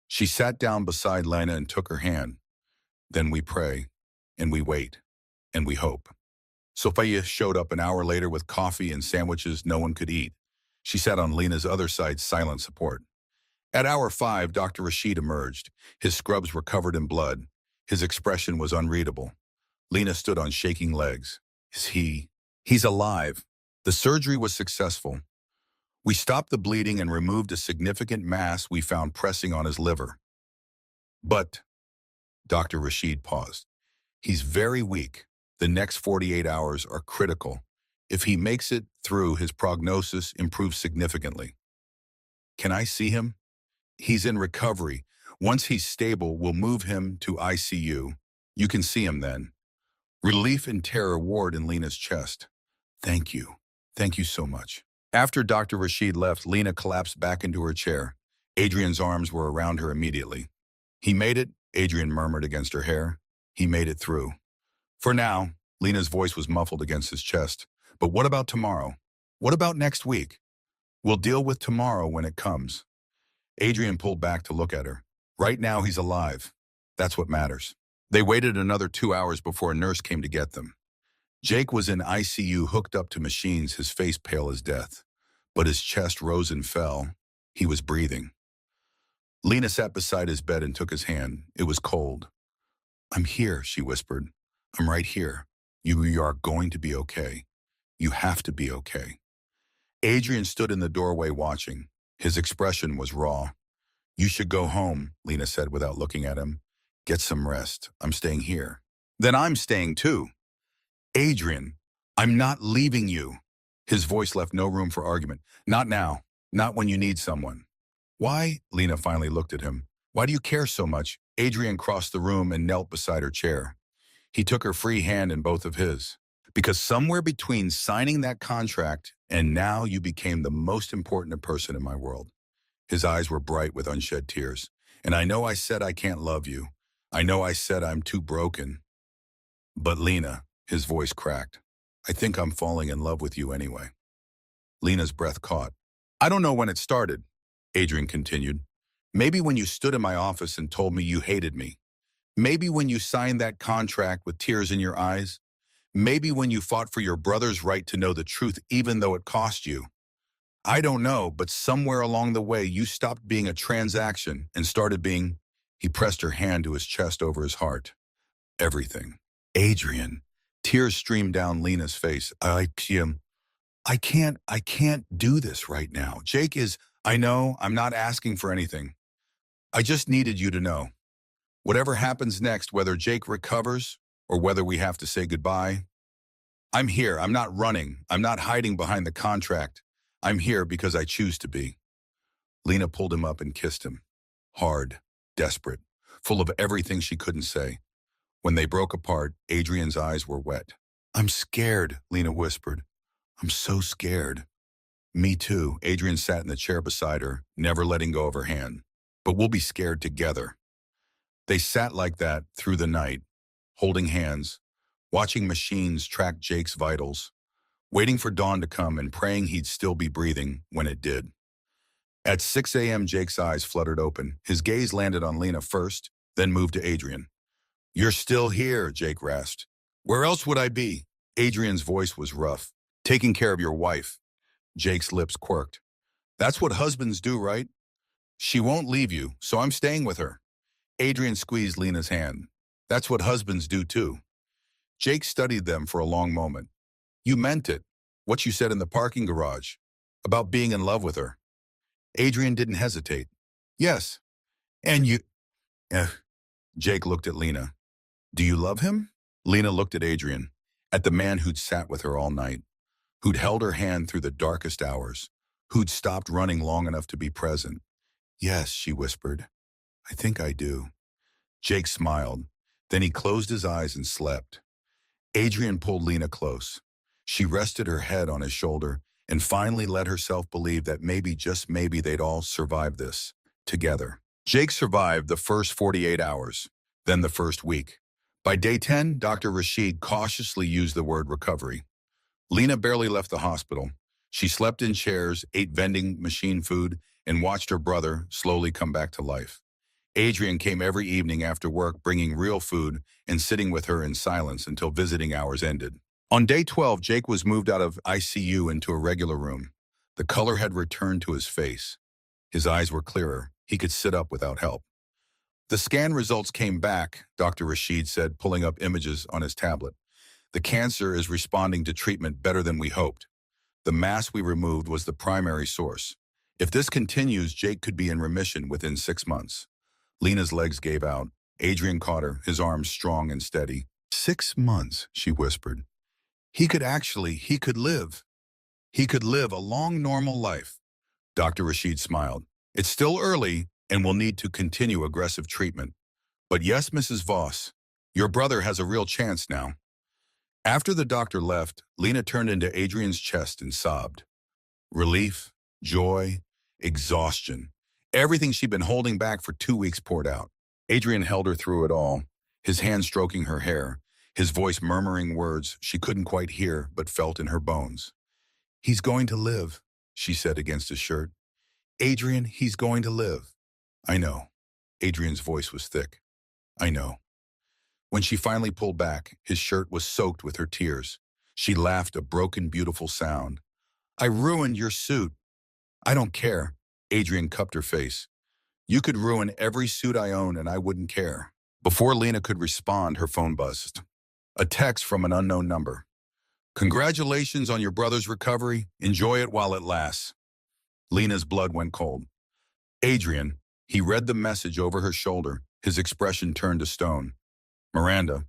She sat down beside Lena and took her hand. Then we pray, and we wait, and we hope. Sophia showed up an hour later with coffee and sandwiches no one could eat. She sat on Lena's other side, silent support. At hour 5, Dr. Rashid emerged. His scrubs were covered in blood. His expression was unreadable. Lena stood on shaking legs. He's alive. The surgery was successful. We stopped the bleeding and removed a significant mass we found pressing on his liver. But, Dr. Rashid paused. He's very weak. The next 48 hours are critical. If he makes it through, his prognosis improves significantly. Can I see him? He's in recovery. Once he's stable, we'll move him to ICU. You can see him then. Relief and terror warred in Lena's chest. Thank you. Thank you so much. After Dr. Rashid left, Lena collapsed back into her chair. Adrian's arms were around her immediately. He made it, Adrian murmured against her hair. He made it through. For now, Lena's voice was muffled against his chest. But what about tomorrow? What about next week? We'll deal with tomorrow when it comes. Adrian pulled back to look at her. Right now, he's alive. That's what matters. They waited another 2 hours before a nurse came to get them. Jake was in ICU, hooked up to machines, his face pale as death. But his chest rose and fell. He was breathing. Lena sat beside his bed and took his hand. It was cold. I'm here, she whispered. I'm right here. You are going to be okay. You have to be okay. Adrian stood in the doorway watching. His expression was raw. You should go home, Lena said without looking at him. Get some rest. I'm staying here. Then I'm staying too. Adrian, I'm not leaving you. His voice left no room for argument. Not now. Not when you need someone. Why? Lena finally looked at him. Why do you care so much? Adrian crossed the room and knelt beside her chair. He took her free hand in both of his. Because somewhere between signing that contract and now you became the most important person in my world. His eyes were bright with unshed tears. And I know I said I can't love you. I know I said I'm too broken. But Lena, his voice cracked. I think I'm falling in love with you anyway. Lena's breath caught. I don't know when it started, Adrian continued. Maybe when you stood in my office and told me you hated me. Maybe when you signed that contract with tears in your eyes. Maybe when you fought for your brother's right to know the truth even though it cost you. I don't know, but somewhere along the way you stopped being a transaction and started being... He pressed her hand to his chest over his heart. Everything. Adrian. Tears streamed down Lena's face. I can't do this right now. Jake is... I know, I'm not asking for anything. I just needed you to know. Whatever happens next, whether Jake recovers or whether we have to say goodbye, I'm here. I'm not running. I'm not hiding behind the contract. I'm here because I choose to be. Lena pulled him up and kissed him. Hard, desperate, full of everything she couldn't say. When they broke apart, Adrian's eyes were wet. "I'm scared," Lena whispered. "I'm so scared." "Me too." Adrian sat in the chair beside her, never letting go of her hand. "But we'll be scared together." They sat like that through the night, holding hands, watching machines track Jake's vitals, waiting for dawn to come and praying he'd still be breathing when it did. At 6 a.m., Jake's eyes fluttered open. His gaze landed on Lena first, then moved to Adrian. "You're still here," Jake rasped. "Where else would I be?" Adrian's voice was rough. "Taking care of your wife." Jake's lips quirked. "That's what husbands do, right?" "She won't leave you, so I'm staying with her." Adrian squeezed Lena's hand. "That's what husbands do too." Jake studied them for a long moment. "You meant it. What you said in the parking garage. About being in love with her." Adrian didn't hesitate. "Yes. And you..." Eh. Jake looked at Lena. "Do you love him?" Lena looked at Adrian, at the man who'd sat with her all night, who'd held her hand through the darkest hours, who'd stopped running long enough to be present. "Yes," she whispered. "I think I do." Jake smiled. Then he closed his eyes and slept. Adrian pulled Lena close. She rested her head on his shoulder and finally let herself believe that maybe, just maybe, they'd all survive this together. Jake survived the first 48 hours, then the first week. By day 10, Dr. Rashid cautiously used the word recovery. Lena barely left the hospital. She slept in chairs, ate vending machine food, and watched her brother slowly come back to life. Adrian came every evening after work, bringing real food and sitting with her in silence until visiting hours ended. On day 12, Jake was moved out of ICU into a regular room. The color had returned to his face. His eyes were clearer. He could sit up without help. The scan results came back, Dr. Rashid said, pulling up images on his tablet. "The cancer is responding to treatment better than we hoped. The mass we removed was the primary source. If this continues, Jake could be in remission within 6 months." Lena's legs gave out. Adrian caught her, his arms strong and steady. 6 months, she whispered. He could live. He could live a long, normal life." Dr. Rashid smiled. "It's still early, and we'll need to continue aggressive treatment. But yes, Mrs. Voss, your brother has a real chance now." After the doctor left, Lena turned into Adrian's chest and sobbed. Relief, joy, exhaustion. Everything she'd been holding back for 2 weeks poured out. Adrian held her through it all, his hand stroking her hair, his voice murmuring words she couldn't quite hear but felt in her bones. "He's going to live," she said against his shirt. "Adrian, he's going to live." "I know." Adrian's voice was thick. "I know." When she finally pulled back, his shirt was soaked with her tears. She laughed a broken, beautiful sound. "I ruined your suit." "I don't care." Adrian cupped her face. "You could ruin every suit I own and I wouldn't care." Before Lena could respond, her phone buzzed. A text from an unknown number. "Congratulations on your brother's recovery. Enjoy it while it lasts." Lena's blood went cold. "Adrian," he read the message over her shoulder, his expression turned to stone. "Miranda,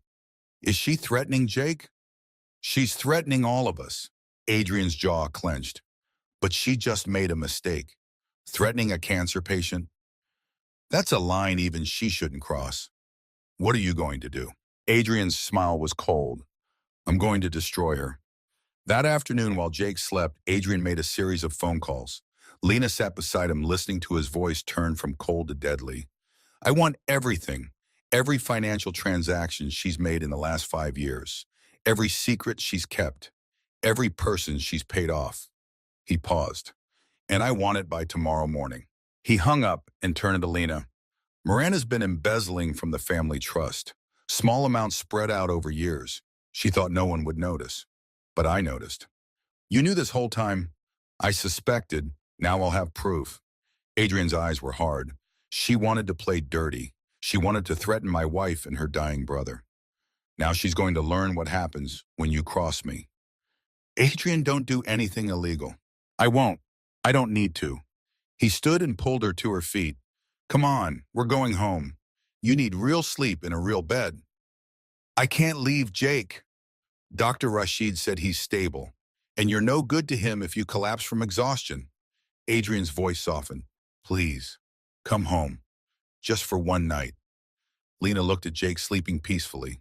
is she threatening Jake?" "She's threatening all of us." Adrian's jaw clenched. "But she just made a mistake. Threatening a cancer patient? That's a line even she shouldn't cross. What are you going to do?" Adrian's smile was cold. "I'm going to destroy her." That afternoon, while Jake slept, Adrian made a series of phone calls. Lena sat beside him, listening to his voice turn from cold to deadly. "I want everything. Every financial transaction she's made in the last 5 years. Every secret she's kept. Every person she's paid off." He paused. "And I want it by tomorrow morning." He hung up and turned to Lena. "Miranda's been embezzling from the family trust. Small amounts spread out over years. She thought no one would notice. But I noticed." "You knew this whole time?" "I suspected. Now I'll have proof." Adrian's eyes were hard. "She wanted to play dirty. She wanted to threaten my wife and her dying brother. Now she's going to learn what happens when you cross me." "Adrian, don't do anything illegal." "I won't. I don't need to." He stood and pulled her to her feet. "Come on, we're going home. You need real sleep in a real bed." "I can't leave Jake." "Dr. Rashid said he's stable, and you're no good to him if you collapse from exhaustion." Adrian's voice softened. "Please, come home, just for one night." Lena looked at Jake sleeping peacefully.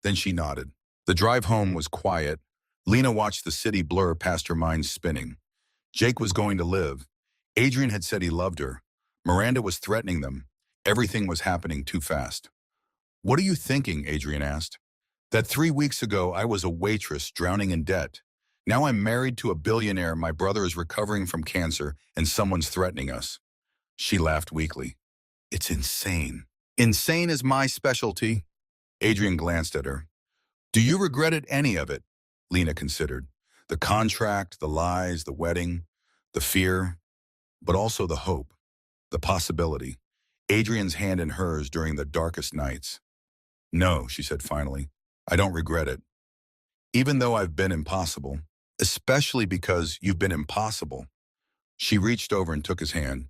Then she nodded. The drive home was quiet. Lena watched the city blur past her mind spinning. Jake was going to live. Adrian had said he loved her. Miranda was threatening them. Everything was happening too fast. "What are you thinking?" Adrian asked. "That 3 weeks ago I was a waitress drowning in debt. Now I'm married to a billionaire, my brother is recovering from cancer, and someone's threatening us." She laughed weakly. "It's insane." "Insane is my specialty." Adrian glanced at her. "Do you regret it, any of it?" Lena considered. The contract, the lies, the wedding, the fear, but also the hope, the possibility. Adrian's hand in hers during the darkest nights. "No," she said finally. "I don't regret it. Even though I've been impossible, especially because you've been impossible." She reached over and took his hand.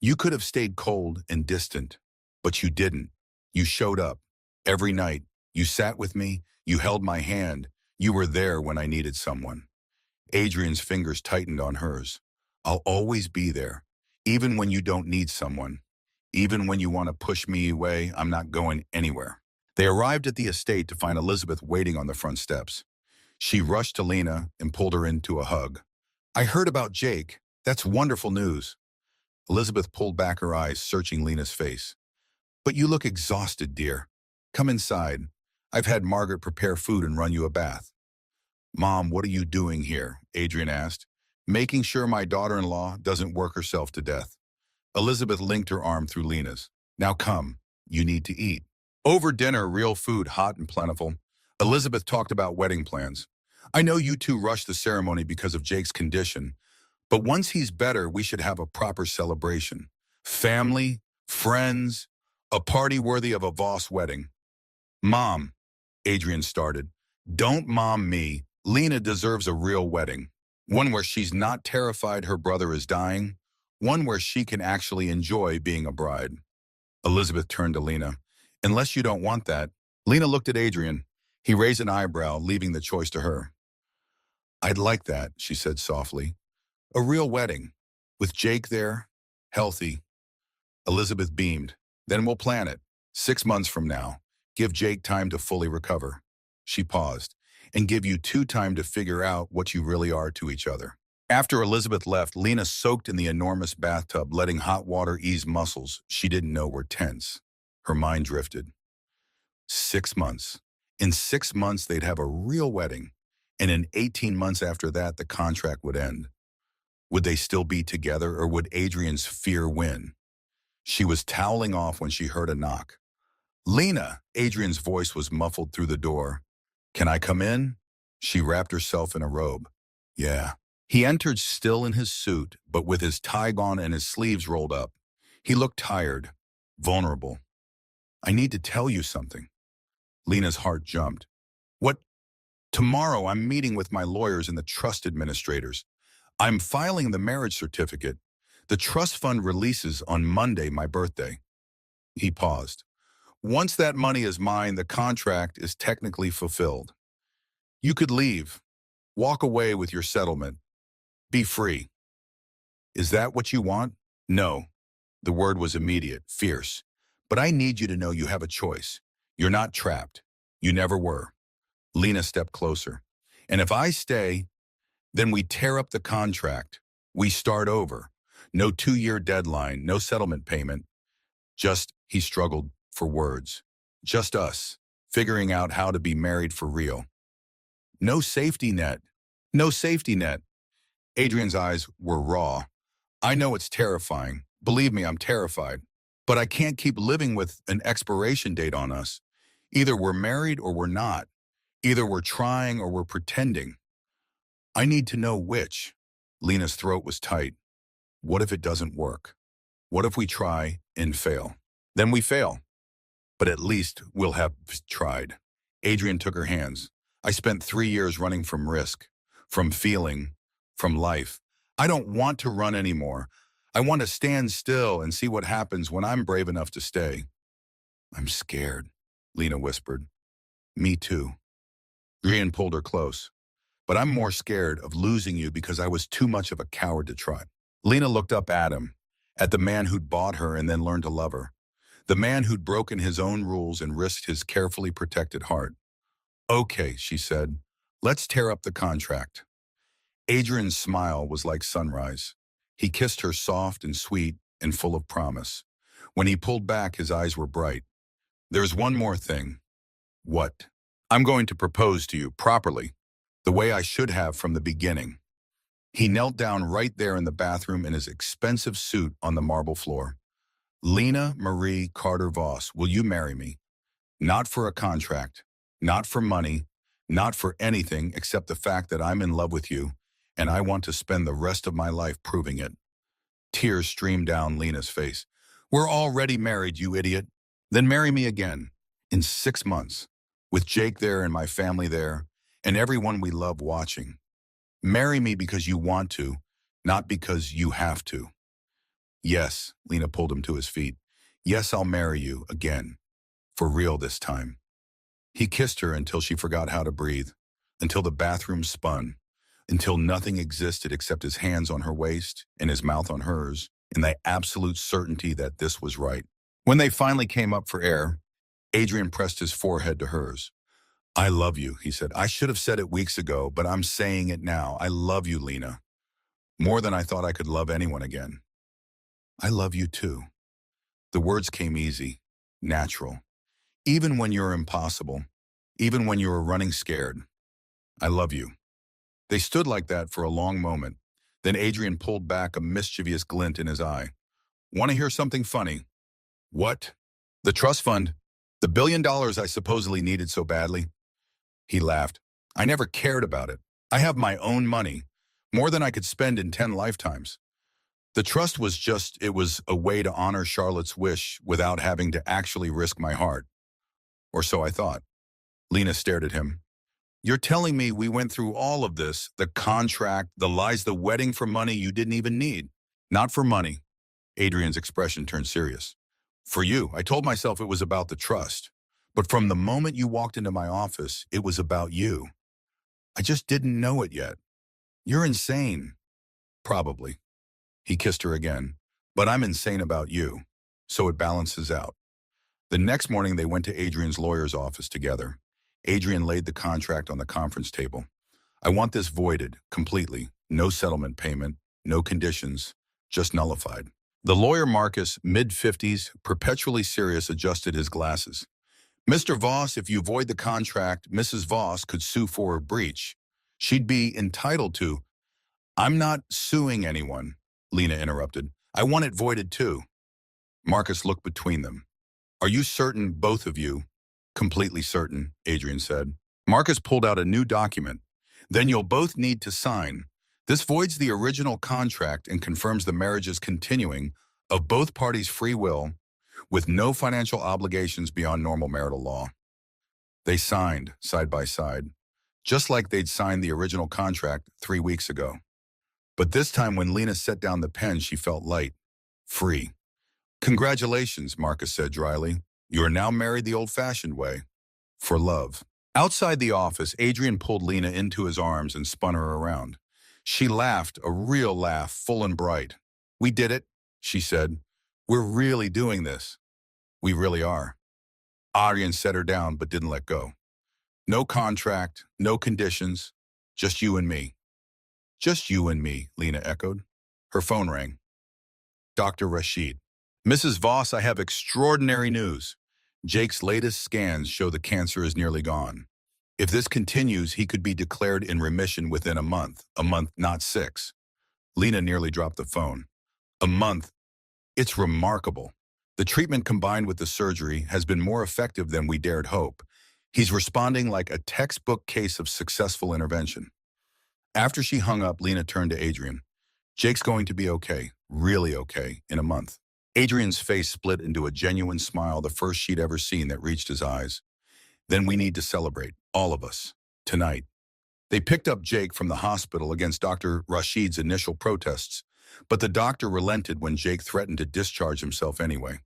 "You could have stayed cold and distant, but you didn't. You showed up. Every night, you sat with me, you held my hand, you were there when I needed someone." Adrian's fingers tightened on hers. "I'll always be there, even when you don't need someone. Even when you want to push me away, I'm not going anywhere." They arrived at the estate to find Elizabeth waiting on the front steps. She rushed to Lena and pulled her into a hug. "I heard about Jake. That's wonderful news." Elizabeth pulled back her eyes, searching Lena's face. "But you look exhausted, dear. Come inside. I've had Margaret prepare food and run you a bath." "Mom, what are you doing here?" Adrian asked. "Making sure my daughter-in-law doesn't work herself to death." Elizabeth linked her arm through Lena's. "Now come. You need to eat." Over dinner, real food, hot and plentiful, Elizabeth talked about wedding plans. "I know you two rushed the ceremony because of Jake's condition, but once he's better, we should have a proper celebration. Family, friends, a party worthy of a Voss wedding." "Mom," Adrian started. "Don't mom me. Lena deserves a real wedding. One where she's not terrified her brother is dying. One where she can actually enjoy being a bride." Elizabeth turned to Lena. "Unless you don't want that." Lena looked at Adrian. He raised an eyebrow, leaving the choice to her. "I'd like that," she said softly. "A real wedding, with Jake there, healthy." Elizabeth beamed. "Then we'll plan it. 6 months from now. Give Jake time to fully recover." She paused. "And give you two time to figure out what you really are to each other." After Elizabeth left, Lena soaked in the enormous bathtub, letting hot water ease muscles she didn't know were tense. Her mind drifted. 6 months. In 6 months, they'd have a real wedding. And in 18 months after that, the contract would end. Would they still be together, or would Adrian's fear win? She was toweling off when she heard a knock. "Lena!" Adrian's voice was muffled through the door. "Can I come in?" She wrapped herself in a robe. "Yeah." He entered still in his suit, but with his tie gone and his sleeves rolled up. He looked tired, vulnerable. "I need to tell you something." Lena's heart jumped. "What?" "Tomorrow I'm meeting with my lawyers and the trust administrators. I'm filing the marriage certificate. The trust fund releases on Monday, my birthday." He paused. "Once that money is mine, the contract is technically fulfilled. You could leave. Walk away with your settlement. Be free." "Is that what you want?" "No." The word was immediate, fierce. "But I need you to know you have a choice. You're not trapped. You never were." Lena stepped closer. "And if I stay, then we tear up the contract. We start over. No 2-year deadline, no settlement payment. Just," he struggled for words, "just us, figuring out how to be married for real. No safety net. No safety net." Adrian's eyes were raw. "I know it's terrifying. Believe me, I'm terrified. But I can't keep living with an expiration date on us. Either we're married or we're not. Either we're trying or we're pretending. I need to know which." Lena's throat was tight. "What if it doesn't work? What if we try and fail?" "Then we fail. But at least we'll have tried." Adrian took her hands. "I spent 3 years running from risk, from feeling, from life. I don't want to run anymore. I want to stand still and see what happens when I'm brave enough to stay." "I'm scared," Lena whispered. "Me too." Adrian pulled her close. "But I'm more scared of losing you because I was too much of a coward to try." Lena looked up at him, at the man who'd bought her and then learned to love her. The man who'd broken his own rules and risked his carefully protected heart. Okay, she said, let's tear up the contract. Adrian's smile was like sunrise. He kissed her soft and sweet and full of promise. When he pulled back, his eyes were bright. There's one more thing. What? I'm going to propose to you properly, the way I should have from the beginning. He knelt down right there in the bathroom in his expensive suit on the marble floor. Lena Marie Carter Voss, will you marry me? Not for a contract, not for money, not for anything except the fact that I'm in love with you, and I want to spend the rest of my life proving it. Tears streamed down Lena's face. We're already married, you idiot. Then marry me again, in 6 months, with Jake there and my family there, and everyone we love watching. Marry me because you want to, not because you have to. Yes, Lena pulled him to his feet. Yes, I'll marry you again. For real this time. He kissed her until she forgot how to breathe, until the bathroom spun, until nothing existed except his hands on her waist and his mouth on hers, in the absolute certainty that this was right. When they finally came up for air, Adrian pressed his forehead to hers. I love you, he said. I should have said it weeks ago, but I'm saying it now. I love you, Lena. More than I thought I could love anyone again. I love you too. The words came easy, natural. Even when you're impossible, even when you're running scared. I love you. They stood like that for a long moment. Then Adrian pulled back, a mischievous glint in his eye. Want to hear something funny? What? The trust fund? The $1 billion I supposedly needed so badly? He laughed. I never cared about it. I have my own money, more than I could spend in 10 lifetimes. The trust was just, it was a way to honor Charlotte's wish without having to actually risk my heart. Or so I thought. Lena stared at him. You're telling me we went through all of this, the contract, the lies, the wedding for money you didn't even need? Not for money. Adrian's expression turned serious. For you, I told myself it was about the trust. But from the moment you walked into my office, it was about you. I just didn't know it yet. You're insane. Probably. He kissed her again. But I'm insane about you. So it balances out. The next morning, they went to Adrian's lawyer's office together. Adrian laid the contract on the conference table. I want this voided, completely. No settlement payment, no conditions, just nullified. The lawyer Marcus, mid-50s, perpetually serious, adjusted his glasses. Mr. Voss, if you void the contract, Mrs. Voss could sue for a breach. She'd be entitled to. I'm not suing anyone, Lena interrupted. I want it voided too. Marcus looked between them. Are you certain, both of you? Completely certain, Adrian said. Marcus pulled out a new document. Then you'll both need to sign. This voids the original contract and confirms the marriage's continuing of both parties' free will with no financial obligations beyond normal marital law. They signed, side by side, just like they'd signed the original contract 3 weeks ago. But this time when Lena set down the pen, she felt light, free. Congratulations, Marcus said dryly. You are now married the old-fashioned way, for love. Outside the office, Adrian pulled Lena into his arms and spun her around. She laughed, a real laugh, full and bright. We did it, she said. We're really doing this. We really are. Adrian set her down but didn't let go. No contract, no conditions, just you and me. Just you and me, Lena echoed. Her phone rang. Dr. Rashid. Mrs. Voss, I have extraordinary news. Jake's latest scans show the cancer is nearly gone. If this continues, he could be declared in remission within a month, not 6. Lena nearly dropped the phone. A month. It's remarkable. The treatment combined with the surgery has been more effective than we dared hope. He's responding like a textbook case of successful intervention. After she hung up, Lena turned to Adrian. Jake's going to be okay, really okay, in a month. Adrian's face split into a genuine smile, the first she'd ever seen that reached his eyes. Then we need to celebrate, all of us, tonight. They picked up Jake from the hospital against Dr. Rashid's initial protests, but the doctor relented when Jake threatened to discharge himself anyway.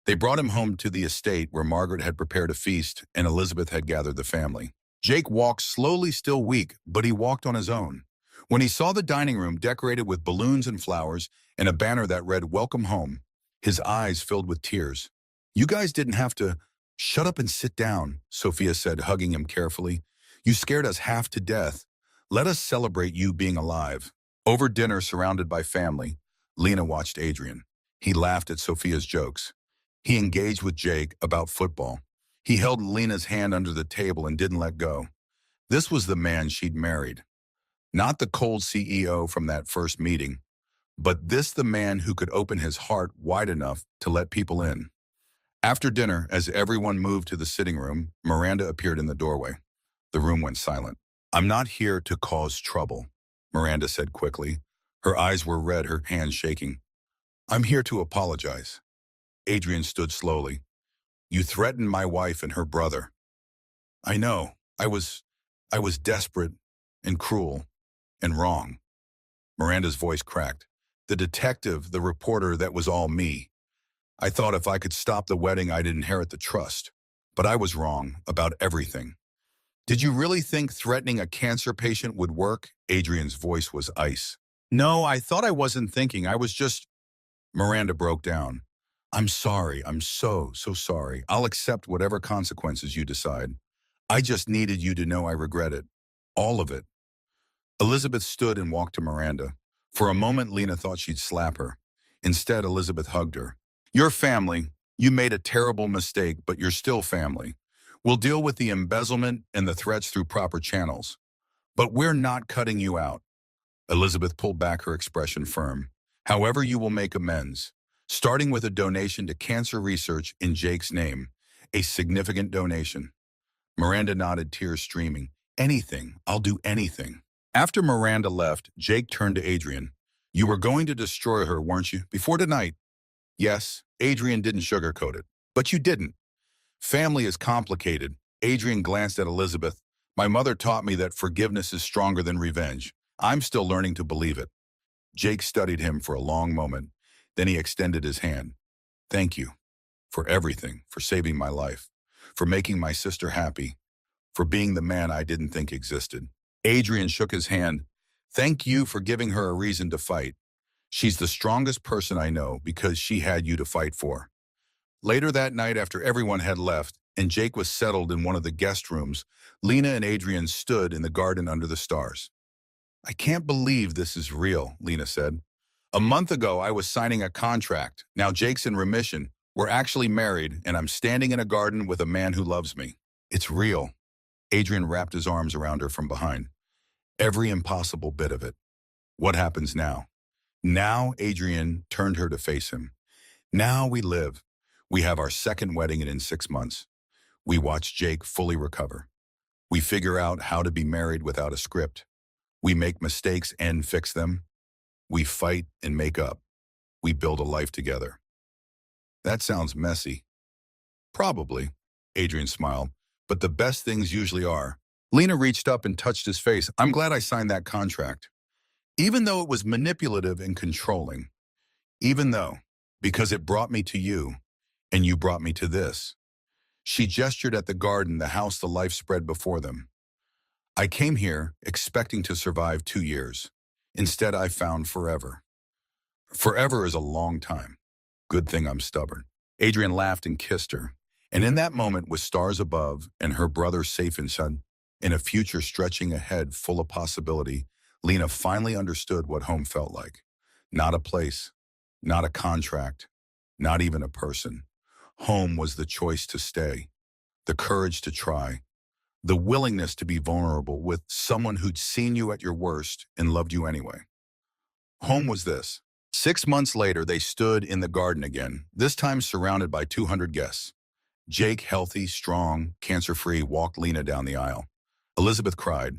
They brought him home to the estate where Margaret had prepared a feast and Elizabeth had gathered the family. Jake walked slowly, still weak, but he walked on his own. When he saw the dining room decorated with balloons and flowers and a banner that read, Welcome Home, his eyes filled with tears. You guys didn't have to. Shut up and sit down, Sophia said, hugging him carefully. You scared us half to death. Let us celebrate you being alive. Over dinner, surrounded by family, Lena watched Adrian. He laughed at Sophia's jokes. He engaged with Jake about football. He held Lena's hand under the table and didn't let go. This was the man she'd married. Not the cold CEO from that first meeting, but this the man who could open his heart wide enough to let people in. After dinner, as everyone moved to the sitting room, Miranda appeared in the doorway. The room went silent. I'm not here to cause trouble, Miranda said quickly. Her eyes were red, her hands shaking. I'm here to apologize. Adrian stood slowly. You threatened my wife and her brother. I know. I was desperate and cruel and wrong. Miranda's voice cracked. The detective, the reporter, that was all me. I thought if I could stop the wedding, I'd inherit the trust. But I was wrong about everything. Did you really think threatening a cancer patient would work? Adrian's voice was ice. No, I thought I wasn't thinking. I was just... Miranda broke down. I'm sorry. I'm so sorry. I'll accept whatever consequences you decide. I just needed you to know I regret it. All of it. Elizabeth stood and walked to Miranda. For a moment, Lena thought she'd slap her. Instead, Elizabeth hugged her. You're family. You made a terrible mistake, but you're still family. We'll deal with the embezzlement and the threats through proper channels. But we're not cutting you out. Elizabeth pulled back, her expression firm. However, you will make amends, starting with a donation to cancer research in Jake's name, a significant donation. Miranda nodded, tears streaming. Anything. I'll do anything. After Miranda left, Jake turned to Adrian. You were going to destroy her, weren't you? Before tonight. Yes, Adrian didn't sugarcoat it. But you didn't. Family is complicated. Adrian glanced at Elizabeth. My mother taught me that forgiveness is stronger than revenge. I'm still learning to believe it. Jake studied him for a long moment. Then he extended his hand. Thank you for everything, for saving my life, for making my sister happy, for being the man I didn't think existed. Adrian shook his hand. Thank you for giving her a reason to fight. She's the strongest person I know because she had you to fight for. Later that night, after everyone had left and Jake was settled in one of the guest rooms, Lena and Adrian stood in the garden under the stars. I can't believe this is real, Lena said. A month ago, I was signing a contract. Now Jake's in remission. We're actually married, and I'm standing in a garden with a man who loves me. It's real. Adrian wrapped his arms around her from behind. Every impossible bit of it. What happens now? Now Adrian turned her to face him. Now we live. We have our second wedding in 6 months. We watch Jake fully recover. We figure out how to be married without a script. We make mistakes and fix them. We fight and make up. We build a life together. That sounds messy. Probably, Adrian smiled, but the best things usually are. Lena reached up and touched his face. I'm glad I signed that contract. Even though it was manipulative and controlling. Even though, because it brought me to you, and you brought me to this. She gestured at the garden, the house, the life spread before them. I came here expecting to survive 2 years. Instead, I found forever. Forever is a long time. Good thing I'm stubborn. Adrian laughed and kissed her. And in that moment, with stars above and her brother safe inside, in a future stretching ahead full of possibility, Lena finally understood what home felt like. Not a place, not a contract, not even a person. Home was the choice to stay, the courage to try, the willingness to be vulnerable with someone who'd seen you at your worst and loved you anyway. Home was this. 6 months later, they stood in the garden again, this time surrounded by 200 guests. Jake, healthy, strong, cancer-free, walked Lena down the aisle. Elizabeth cried.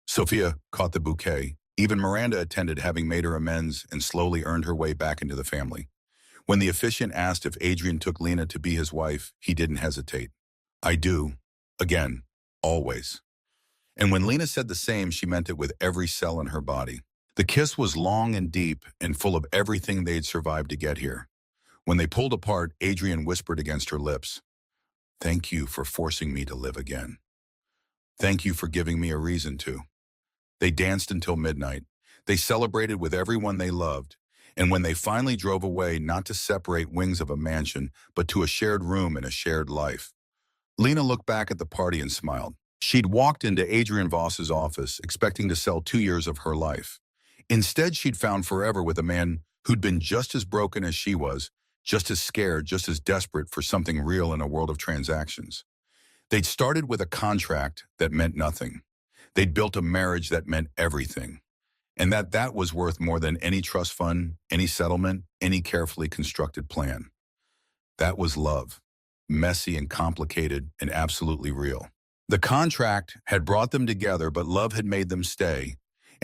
Sophia caught the bouquet. Even Miranda attended, having made her amends and slowly earned her way back into the family. When the officiant asked if Adrian took Lena to be his wife, he didn't hesitate. I do. Again. Always. And when Lena said the same, she meant it with every cell in her body. The kiss was long and deep and full of everything they'd survived to get here. When they pulled apart, Adrian whispered against her lips, Thank you for forcing me to live again. Thank you for giving me a reason to. They danced until midnight. They celebrated with everyone they loved. And when they finally drove away, not to separate wings of a mansion, but to a shared room and a shared life, Lena looked back at the party and smiled. She'd walked into Adrian Voss's office expecting to sell 2 years of her life. Instead, she'd found forever with a man who'd been just as broken as she was, just as scared, just as desperate for something real in a world of transactions. They'd started with a contract that meant nothing. They'd built a marriage that meant everything. And that was worth more than any trust fund, any settlement, any carefully constructed plan. That was love. Messy and complicated and absolutely real. The contract had brought them together, but love had made them stay,